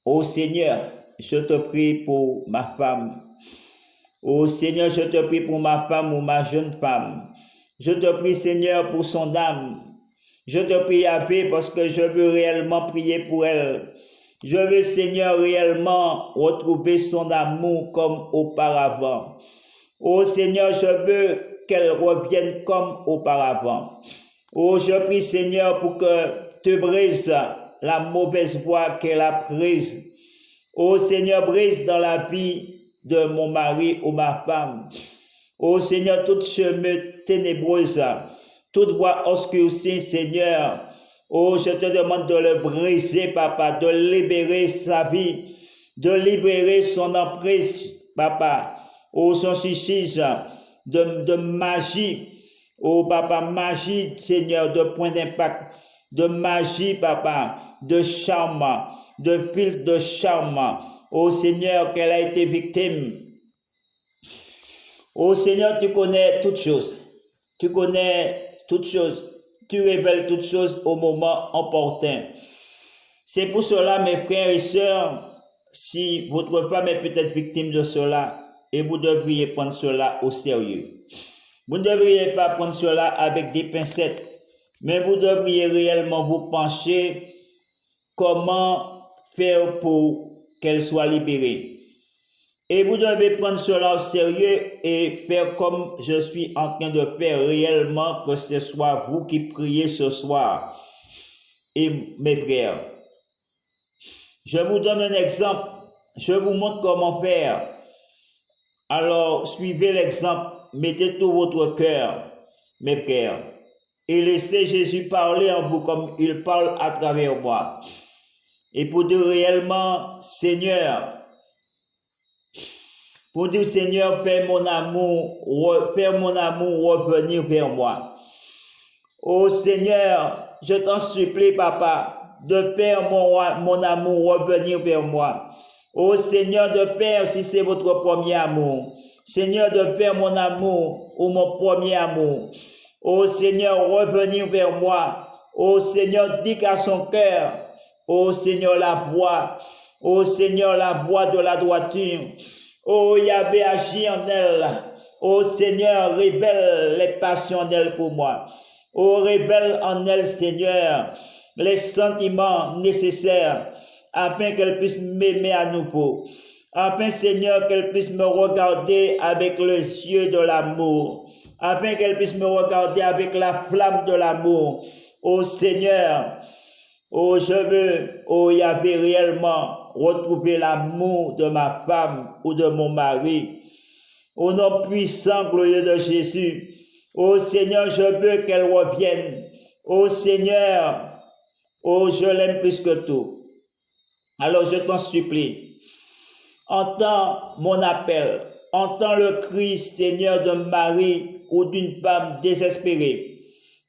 Ô Seigneur, je te prie pour ma femme. Ô Seigneur, je te prie pour ma femme ou ma jeune femme. Je te prie, Seigneur, pour son âme. Je te prie, Yahvé, parce que je veux réellement prier pour elle. Je veux, Seigneur, réellement retrouver son amour comme auparavant. Ô Seigneur, je veux qu'elle revienne comme auparavant. Oh, je prie, Seigneur, pour que tu brises la mauvaise voie qu'elle a prise. Oh, Seigneur, brise dans la vie de mon mari ou ma femme. Oh, Seigneur, toute chemin ténébreuse, toute voie obscurcie, Seigneur. Oh, je te demande de le briser, Papa, de libérer sa vie, de libérer son emprise, Papa. Oh, son chichige de magie. Oh, Papa, magie, Seigneur, de point d'impact, de magie, Papa, de charme, de fil de charme. Oh, Seigneur, qu'elle a été victime. Oh, Seigneur, tu connais toutes choses. Tu connais toutes choses. Tu révèles toutes choses au moment opportun. C'est pour cela, mes frères et sœurs, si votre femme est peut-être victime de cela, et vous devriez prendre cela au sérieux. Vous ne devriez pas prendre cela avec des pincettes, mais vous devriez réellement vous pencher comment faire pour qu'elle soit libérée. Et vous devez prendre cela au sérieux et faire comme je suis en train de faire réellement, que ce soit vous qui priez ce soir. Et mes frères, je vous donne un exemple, je vous montre comment faire. Alors, suivez l'exemple, mettez tout votre cœur, mes frères, et laissez Jésus parler en vous comme il parle à travers moi. Et pour dire réellement, Seigneur, fais mon amour revenir vers moi. Oh Seigneur, je t'en supplie, Papa, de faire mon amour revenir vers moi. Oh Seigneur, de faire, si c'est votre premier amour. Seigneur, de faire mon amour ou mon premier amour. Oh Seigneur, revenir vers moi. Oh Seigneur, dis qu'à son cœur. Oh Seigneur, la voix. Oh Seigneur, la voix de la droiture. Oh Yahvé, agis en elle. Oh Seigneur, révèle les passions en elle pour moi. Oh, révèle en elle, Seigneur, les sentiments nécessaires afin qu'elle puisse m'aimer à nouveau. Afin, Seigneur, qu'elle puisse me regarder avec les yeux de l'amour. Afin qu'elle puisse me regarder avec la flamme de l'amour. Oh Seigneur, oh je veux, oh Yahvé, réellement retrouver l'amour de ma femme ou de mon mari. Au nom puissant, glorieux de Jésus. Oh Seigneur, je veux qu'elle revienne. Oh Seigneur, oh je l'aime plus que tout. Alors je t'en supplie, entends mon appel, entends le cri, Seigneur, d'un mari ou d'une femme désespérée.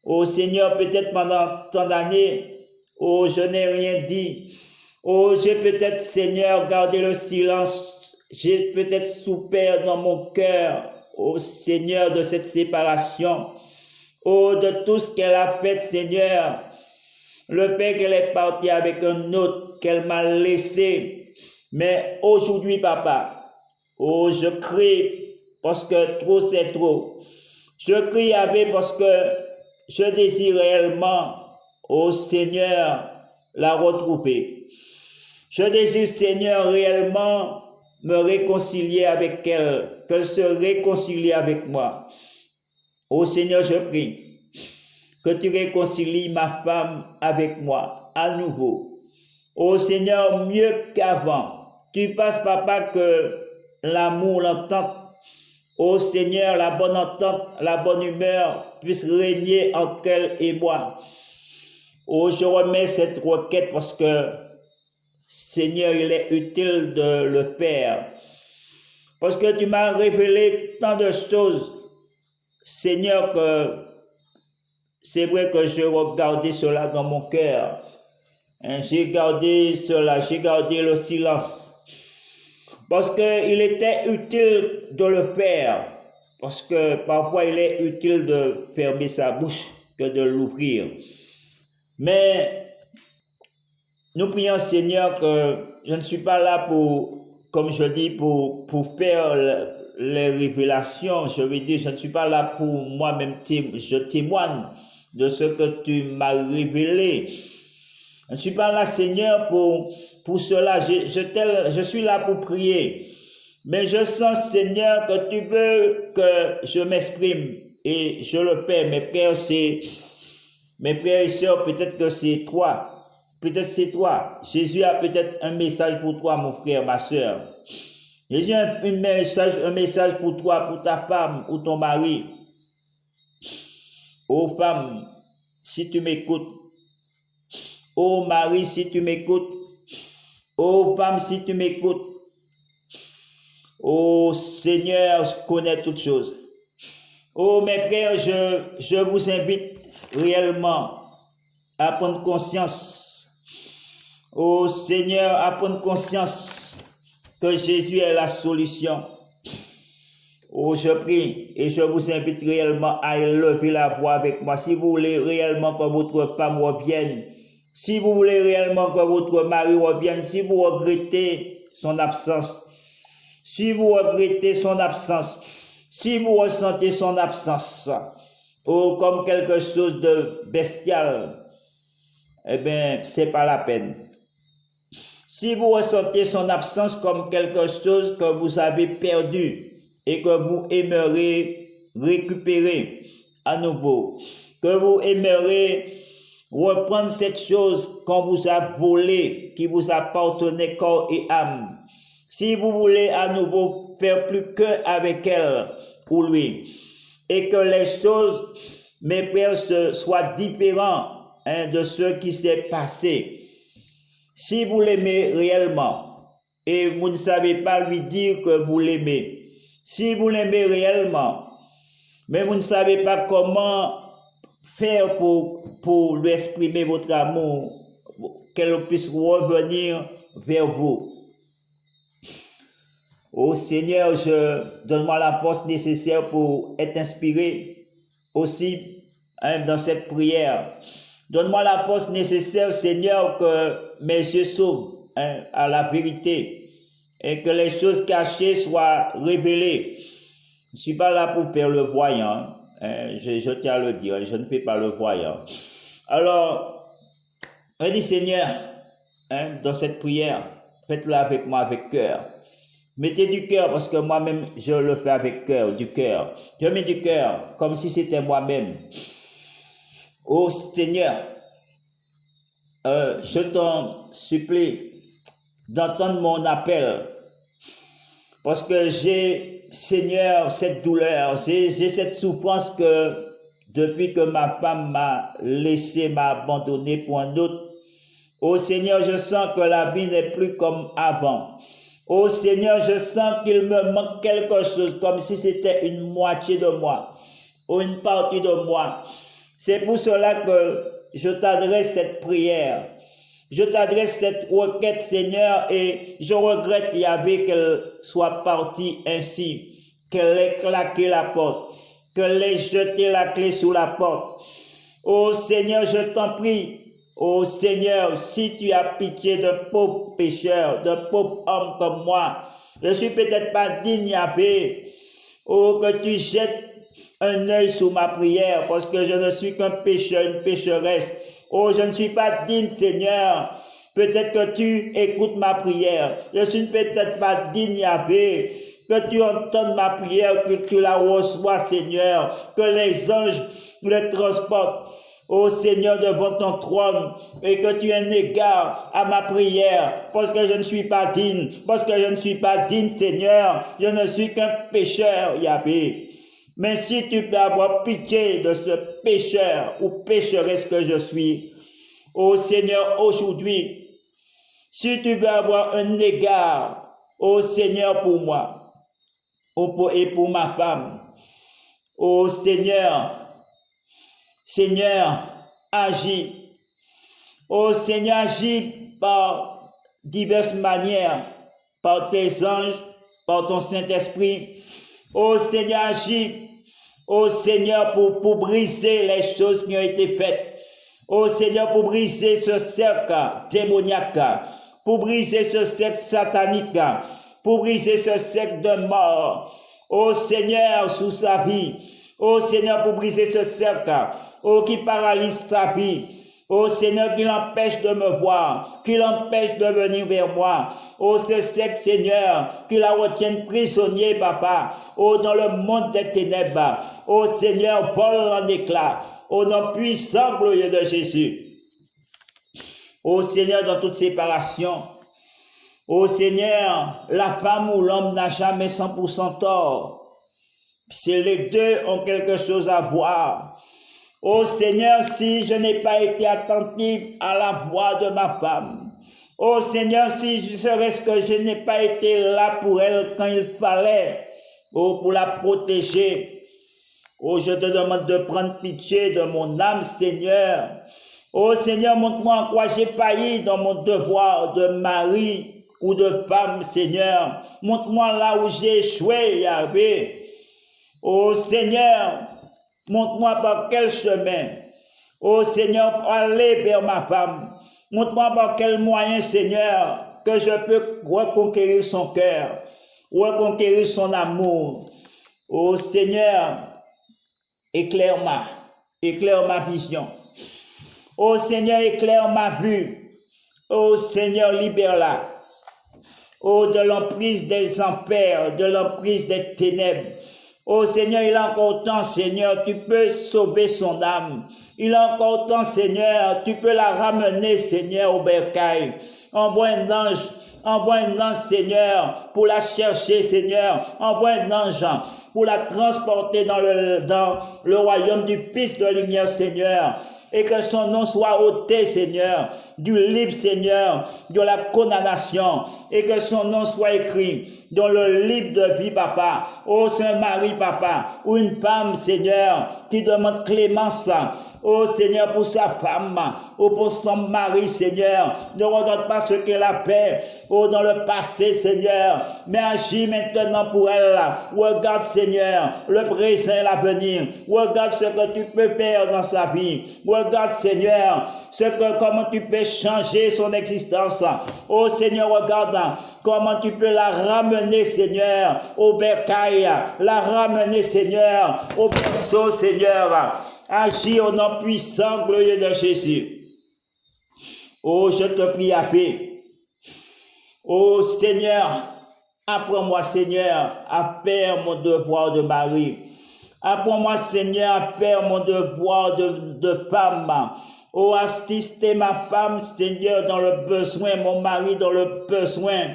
Oh Seigneur, peut-être pendant tant d'années, oh je n'ai rien dit. Oh j'ai peut-être, Seigneur, gardé le silence. J'ai peut-être souffert dans mon cœur, oh Seigneur, de cette séparation. Oh, de tout ce qu'elle a fait, Seigneur. Le fait qu'elle est partie avec un autre, qu'elle m'a laissé. Mais aujourd'hui, Papa, oh, je crie parce que trop c'est trop. Je crie avec parce que je désire réellement, oh Seigneur, la retrouver. Je désire, Seigneur, réellement me réconcilier avec elle, qu'elle se réconcilie avec moi. Oh Seigneur, je prie que tu réconcilies ma femme avec moi à nouveau. Oh Seigneur, mieux qu'avant. Tu passes, Papa, que l'amour, l'entente. Oh Seigneur, la bonne entente, la bonne humeur puisse régner entre elle et moi. Oh, je remets cette requête parce que, Seigneur, il est utile de le faire. Parce que tu m'as révélé tant de choses, Seigneur, que c'est vrai que j'ai regardé cela dans mon cœur. J'ai gardé cela, j'ai gardé le silence. Parce qu'il était utile de le faire. Parce que parfois il est utile de fermer sa bouche que de l'ouvrir. Mais nous prions, Seigneur, que je ne suis pas là pour, comme je dis, pour faire les révélations. Je veux dire, je ne suis pas là pour moi-même, je témoigne de ce que tu m'as révélé. Je ne suis pas là, Seigneur, pour cela. Je suis là pour prier. Mais je sens, Seigneur, que tu veux que je m'exprime. Et je le fais. Mes frères et sœurs, peut-être que c'est toi. Peut-être c'est toi. Jésus a peut-être un message pour toi, mon frère, ma sœur. Jésus a un message pour toi, pour ta femme ou ton mari. Ô femme, si tu m'écoutes. Ô mari, si tu m'écoutes. Ô femme, si tu m'écoutes. Ô Seigneur, je connais toutes choses. Ô mes frères, je vous invite réellement à prendre conscience. Ô Seigneur, à prendre conscience que Jésus est la solution. Oh, je prie et je vous invite réellement à élever la voix avec moi. Si vous voulez réellement que votre femme revienne, si vous voulez réellement que votre mari revienne, si vous regrettez son absence, si vous regrettez son absence, si vous ressentez son absence, oh, comme quelque chose de bestial, eh bien, c'est pas la peine. Si vous ressentez son absence comme quelque chose que vous avez perdu et que vous aimeriez récupérer à nouveau, que vous aimeriez reprendre cette chose qu'on vous a volée, qui vous appartenait corps et âme, si vous voulez à nouveau faire plus que avec elle ou lui, et que les choses, mes frères, soient différentes de ce qui s'est passé. Si vous l'aimez réellement, et vous ne savez pas lui dire que vous l'aimez, si vous l'aimez réellement, mais vous ne savez pas comment faire pour lui exprimer votre amour, qu'elle puisse revenir vers vous. Oh Seigneur, donne-moi la force nécessaire pour être inspiré aussi dans cette prière. Donne-moi la force nécessaire, Seigneur, que mes yeux s'ouvrent à la vérité et que les choses cachées soient révélées. Je ne suis pas là pour faire le voyant. Je tiens à le dire, je ne fais pas le voyant. Alors, je dis, Seigneur, dans cette prière, faites-la avec moi avec cœur. Mettez du cœur parce que moi-même, je le fais avec cœur, du cœur. Je mets du cœur comme si c'était moi-même. Oh Seigneur, je t'en supplie d'entendre mon appel parce que j'ai, Seigneur, cette douleur, j'ai cette souffrance que depuis que ma femme m'a laissé, m'a abandonné pour un autre. Oh Seigneur, je sens que la vie n'est plus comme avant. Oh Seigneur, je sens qu'il me manque quelque chose, comme si c'était une moitié de moi ou une partie de moi. C'est pour cela que je t'adresse cette prière. Je t'adresse cette requête, Seigneur, et je regrette, Yahvé, qu'elle soit partie ainsi, qu'elle ait claqué la porte, qu'elle ait jeté la clé sous la porte. Oh Seigneur, je t'en prie. Oh Seigneur, si tu as pitié d'un pauvre pécheur, d'un pauvre homme comme moi, je suis peut-être pas digne, Yahvé. Oh, que tu jettes un œil sur ma prière, parce que je ne suis qu'un pécheur, une pécheresse. Oh, je ne suis pas digne, Seigneur. Peut-être que tu écoutes ma prière. Je suis peut-être pas digne, Yahvé. Que tu entendes ma prière, que tu la reçois, Seigneur. Que les anges le transportent. Ô Seigneur, devant ton trône, et que tu aies un égard à ma prière, parce que je ne suis pas digne, parce que je ne suis pas digne, Seigneur, je ne suis qu'un pécheur, Yahvé. Mais si tu peux avoir pitié de ce pécheur ou pécheresse que je suis, ô Seigneur, aujourd'hui, si tu veux avoir un égard, ô Seigneur, pour moi, et pour ma femme, ô Seigneur, Seigneur, agis. Oh Seigneur, agis par diverses manières, par tes anges, par ton Saint-Esprit. Oh Seigneur, agis. Oh Seigneur, pour briser les choses qui ont été faites. Oh Seigneur, pour briser ce cercle démoniaque, pour briser ce cercle satanique, pour briser ce cercle de mort. Oh Seigneur, sous sa vie. Oh Seigneur, pour briser ce cercle, oh qui paralyse sa vie. Oh Seigneur, qui l'empêche de me voir, qui l'empêche de venir vers moi. Oh ce cercle, Seigneur, qui la retienne prisonnier, papa. Oh dans le monde des ténèbres. Oh Seigneur, vole en éclats. Au nom puissant, glorieux de Jésus. Oh Seigneur, dans toute séparation. Oh Seigneur, la femme ou l'homme n'a jamais 100% tort. Si les deux ont quelque chose à voir. Oh Seigneur, si je n'ai pas été attentif à la voix de ma femme. Oh Seigneur, si serait-ce que je n'ai pas été là pour elle quand il fallait. Oh, pour la protéger. Oh, je te demande de prendre pitié de mon âme, Seigneur. Oh Seigneur, montre-moi en quoi j'ai failli dans mon devoir de mari ou de femme, Seigneur. Montre-moi là où j'ai échoué, Yahvé. Oh Seigneur, montre-moi par quel chemin. Oh Seigneur, pour aller vers ma femme. Montre-moi par quel moyen, Seigneur, que je peux reconquérir son cœur, reconquérir son amour. Oh Seigneur, éclaire ma vision. Oh Seigneur, éclaire ma vue. Oh Seigneur, libère-la. Oh, de l'emprise des enfers, de l'emprise des ténèbres. Oh Seigneur, il a encore temps, Seigneur, tu peux sauver son âme. Il a encore temps, Seigneur, tu peux la ramener, Seigneur, au bercail. Envoie un ange, Seigneur, pour la chercher, Seigneur. Envoie un ange pour la transporter dans le royaume du Fils de lumière, Seigneur. Et que son nom soit ôté, Seigneur, du livre, Seigneur, de la condamnation. Et que son nom soit écrit dans le livre de vie, papa. Oh, Saint-Marie, papa, ou une femme, Seigneur, qui demande clémence. Oh, Seigneur, pour sa femme, ou pour son mari, Seigneur. Ne regarde pas ce qu'elle a fait, oh, dans le passé, Seigneur. Mais agis maintenant pour elle. Regarde, Seigneur, le présent et l'avenir. Regarde ce que tu peux faire dans sa vie. Regarde, Seigneur, comment tu peux changer son existence. Oh Seigneur, regarde comment tu peux la ramener, Seigneur, au bercail, la ramener, Seigneur, au berceau, Seigneur. Agis au nom puissant, glorieux de Jésus. Oh, je te prie, Père. Oh Seigneur, apprends-moi, Seigneur, à faire mon devoir de mari. Apprends-moi, Seigneur, à faire mon devoir de femme. Oh, assister ma femme, Seigneur, dans le besoin, mon mari dans le besoin.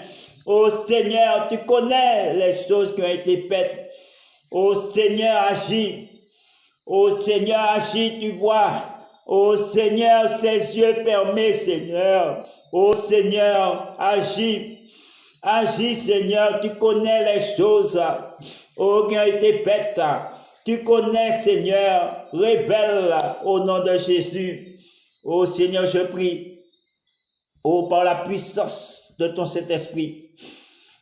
Oh, Seigneur, tu connais les choses qui ont été faites. Oh, Seigneur, agis. Oh, Seigneur, agis, tu vois. Oh, Seigneur, ses yeux fermés, Seigneur. Oh, Seigneur, agis. Agis, Seigneur, tu connais les choses, oh, qui ont été faites. Tu connais, Seigneur, révèle au nom de Jésus. Oh Seigneur, je prie, oh par la puissance de ton Saint-Esprit.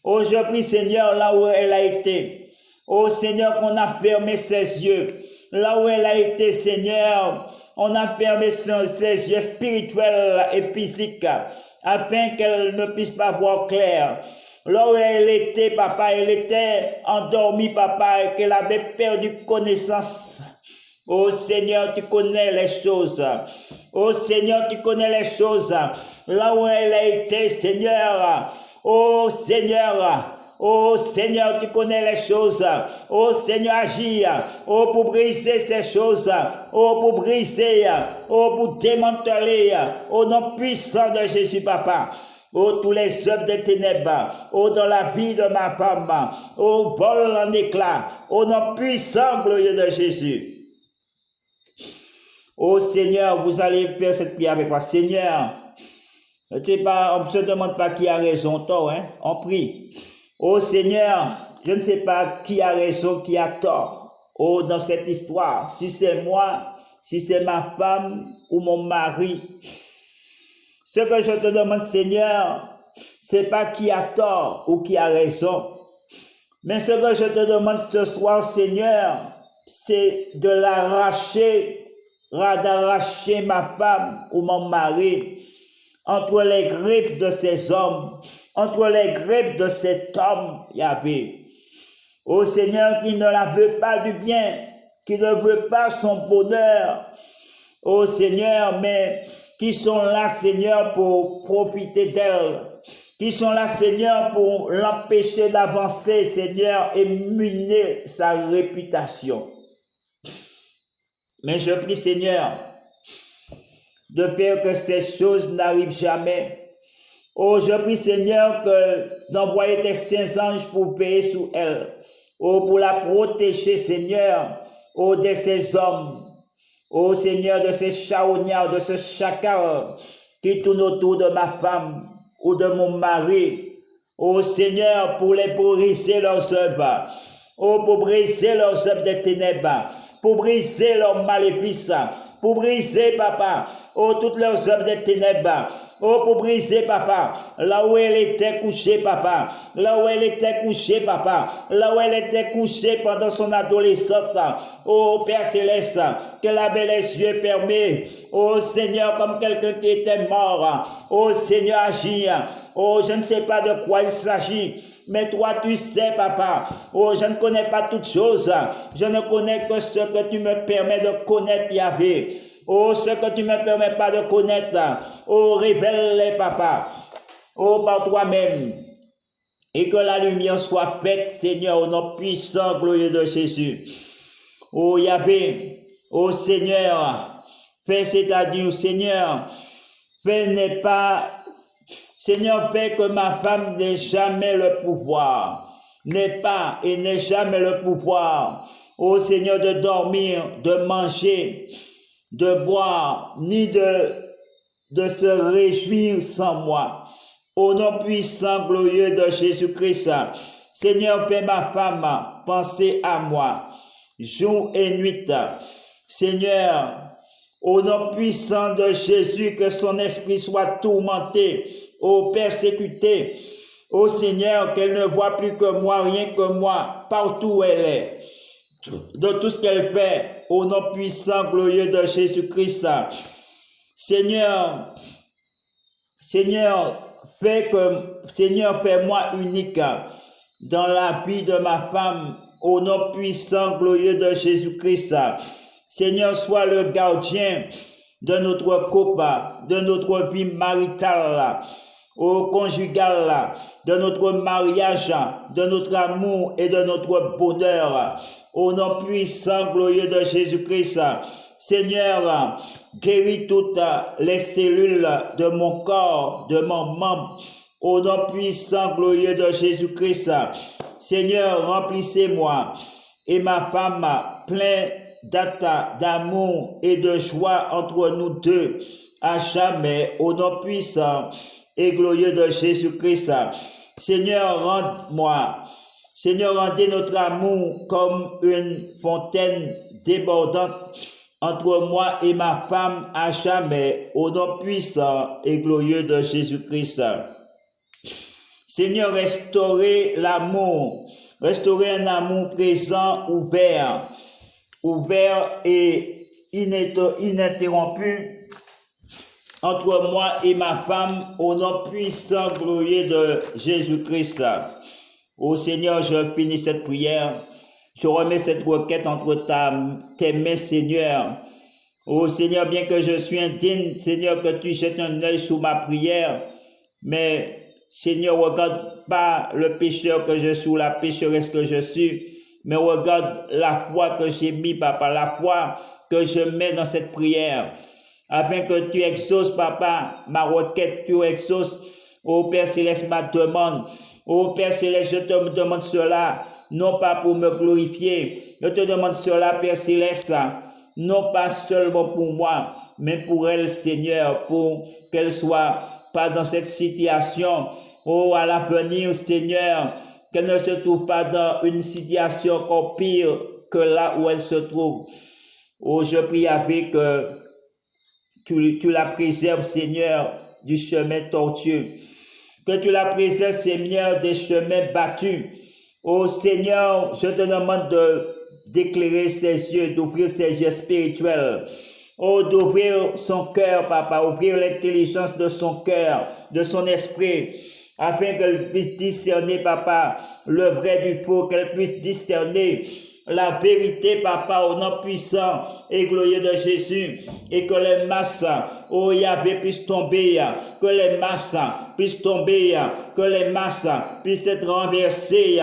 Oh, je prie, Seigneur, là où elle a été. Oh Seigneur, qu'on a fermé ses yeux. Là où elle a été, Seigneur, on a fermé ses yeux spirituels et physiques, afin qu'elle ne puisse pas voir clair. Là où elle était, papa, elle était endormie, papa, et qu'elle avait perdu connaissance. Oh Seigneur, tu connais les choses. Oh Seigneur, tu connais les choses. Là où elle a été, Seigneur. Oh Seigneur. Oh Seigneur, tu connais les choses. Oh Seigneur, agis. Oh, pour briser ces choses. Oh, pour briser. Oh, pour démanteler. Au nom puissant de Jésus, papa. Oh, tous les œuvres des ténèbres, oh, dans la vie de ma femme, oh, vole en éclats, au nom puissant, glorieux de Jésus. Oh, Seigneur, vous allez faire cette prière avec moi. Seigneur, on ne se demande pas qui a raison, tort, hein? On prie. Oh, Seigneur, je ne sais pas qui a raison, qui a tort. Oh, dans cette histoire, si c'est moi, si c'est ma femme ou mon mari. Ce que je te demande, Seigneur, c'est pas qui a tort ou qui a raison. Mais ce que je te demande ce soir, Seigneur, c'est de l'arracher d'arracher ma femme ou mon mari entre les griffes de ces hommes, entre les griffes de cet homme, Yahvé. Ô Seigneur, qui ne la veut pas du bien, qui ne veut pas son bonheur, ô Seigneur, mais qui sont là, Seigneur, pour profiter d'elle, qui sont là, Seigneur, pour l'empêcher d'avancer, Seigneur, et miner sa réputation. Mais je prie, Seigneur, de faire que ces choses n'arrivent jamais. Oh, je prie, Seigneur, d'envoyer tes saints anges pour veiller sur elle. Oh, pour la protéger, Seigneur, oh, de ces hommes. Oh, Seigneur, de ces charognards, de ce chacal qui tourne autour de ma femme ou de mon mari. Oh, Seigneur, pour les briser leurs œuvres. Oh, pour briser leurs œuvres des ténèbres. Pour briser leurs maléfices. Pour briser, papa, oh, toutes leurs œuvres des ténèbres. Oh, pour briser, papa, là où elle était couchée, papa, là où elle était couchée, papa, là où elle était couchée pendant son adolescence. Oh, Père Céleste, qu'elle avait les yeux fermés. Oh, Seigneur, comme quelqu'un qui était mort. Oh, Seigneur, agis. Oh, je ne sais pas de quoi il s'agit. Mais toi, tu sais, papa. Oh, je ne connais pas toutes choses. Je ne connais que ce que tu me permets de connaître, Yahvé. Oh, ce que tu ne me permets pas de connaître. Oh, révèle-les, papa. Oh, par toi-même. Et que la lumière soit faite, Seigneur, au nom puissant, glorieux de Jésus. Oh, Yahvé. Oh, Seigneur. Fais, c'est-à-dire, Seigneur. Fais n'est pas... Seigneur, fais que ma femme n'ait jamais le pouvoir, n'ait pas et n'ait jamais le pouvoir, ô Seigneur, de dormir, de manger, de boire, ni de se réjouir sans moi. Au nom puissant, glorieux de Jésus-Christ, Seigneur, fais ma femme penser à moi, jour et nuit. Seigneur, au nom puissant de Jésus, que son esprit soit tourmenté, ô persécuté, ô Seigneur, qu'elle ne voit plus que moi, rien que moi, partout où elle est, de tout ce qu'elle fait, au nom puissant, glorieux de Jésus-Christ. Seigneur, fais-moi unique dans la vie de ma femme, au nom puissant, glorieux de Jésus-Christ. Seigneur, sois le gardien de notre couple, de notre vie maritale, au conjugal, de notre mariage, de notre amour et de notre bonheur. Au nom puissant, glorieux de Jésus-Christ, Seigneur, guéris toutes les cellules de mon corps, de mon membre. Au nom puissant, glorieux de Jésus-Christ, Seigneur, remplissez-moi et ma femme plein d'amour et de joie entre nous deux, à jamais, au nom puissant et glorieux de Jésus-Christ. Seigneur, Seigneur, rendez notre amour comme une fontaine débordante entre moi et ma femme à jamais, au nom puissant et glorieux de Jésus-Christ. Seigneur, restaurez l'amour, restaurez un amour présent, ouvert et ininterrompu entre moi et ma femme, au nom puissant, glorieux de Jésus-Christ. Ô Seigneur, je finis cette prière. Je remets cette requête entre tes mains, Seigneur. Ô Seigneur, bien que je suis indigne, Seigneur, que tu jettes un œil sur ma prière, mais Seigneur, regarde pas le pécheur que je suis ou la pécheresse que je suis, mais regarde la foi que j'ai mis, papa, la foi que je mets dans cette prière, afin que tu exauces, papa, ma requête, tu exauces, ô Père Céleste, ma demande. Ô Père Céleste, je te demande cela, non pas pour me glorifier, je te demande cela, Père Céleste, non pas seulement pour moi, mais pour elle, Seigneur, pour qu'elle soit pas dans cette situation, oh, à l'avenir, Seigneur, qu'elle ne se trouve pas dans une situation encore pire que là où elle se trouve. Oh, je prie avec que tu la préserves, Seigneur, du chemin tortueux, que tu la préserves, Seigneur, des chemins battus. Oh, Seigneur, je te demande d'éclairer ses yeux, d'ouvrir ses yeux spirituels. Oh, d'ouvrir son cœur, papa, ouvrir l'intelligence de son cœur, de son esprit, afin qu'elle puisse discerner, papa, le vrai du faux, qu'elle puisse discerner la vérité, papa, au nom puissant et glorieux de Jésus, et que les masses, oh Yahvé, puissent tomber, que les masses puissent tomber, que les masses puissent être renversées,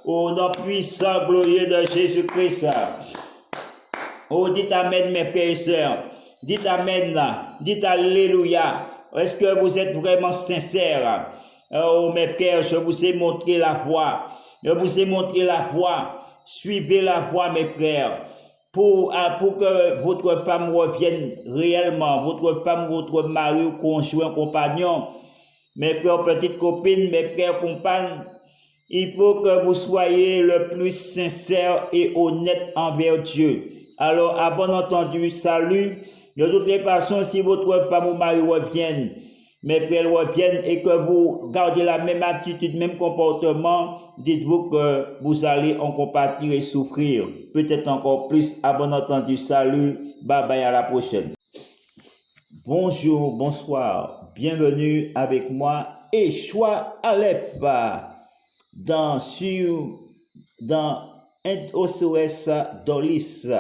au nom puissant, glorieux de Jésus-Christ. Oh, dites Amen, mes frères et sœurs. Dites Amen, dites Alléluia. Est-ce que vous êtes vraiment sincères? Oh, mes frères, je vous ai montré la voie. Je vous ai montré la voie. Suivez la voie, mes frères. Pour que votre femme revienne réellement, votre femme, votre mari, conjoint, compagnon, mes frères, petites copines, mes frères, compagnes, il faut que vous soyez le plus sincère et honnête envers Dieu. Alors, à bon entendu, salut. De toutes les façons, si votre femme ou mari reviennent, mais qu'elles reviennent et que vous gardez la même attitude, même comportement, dites-vous que vous allez en compatir et souffrir. Peut-être encore plus. À bon entendu, salut. Bye bye, à la prochaine. Bonjour, bonsoir. Bienvenue avec moi, Échoua Alep, dans un OSOS Dolis.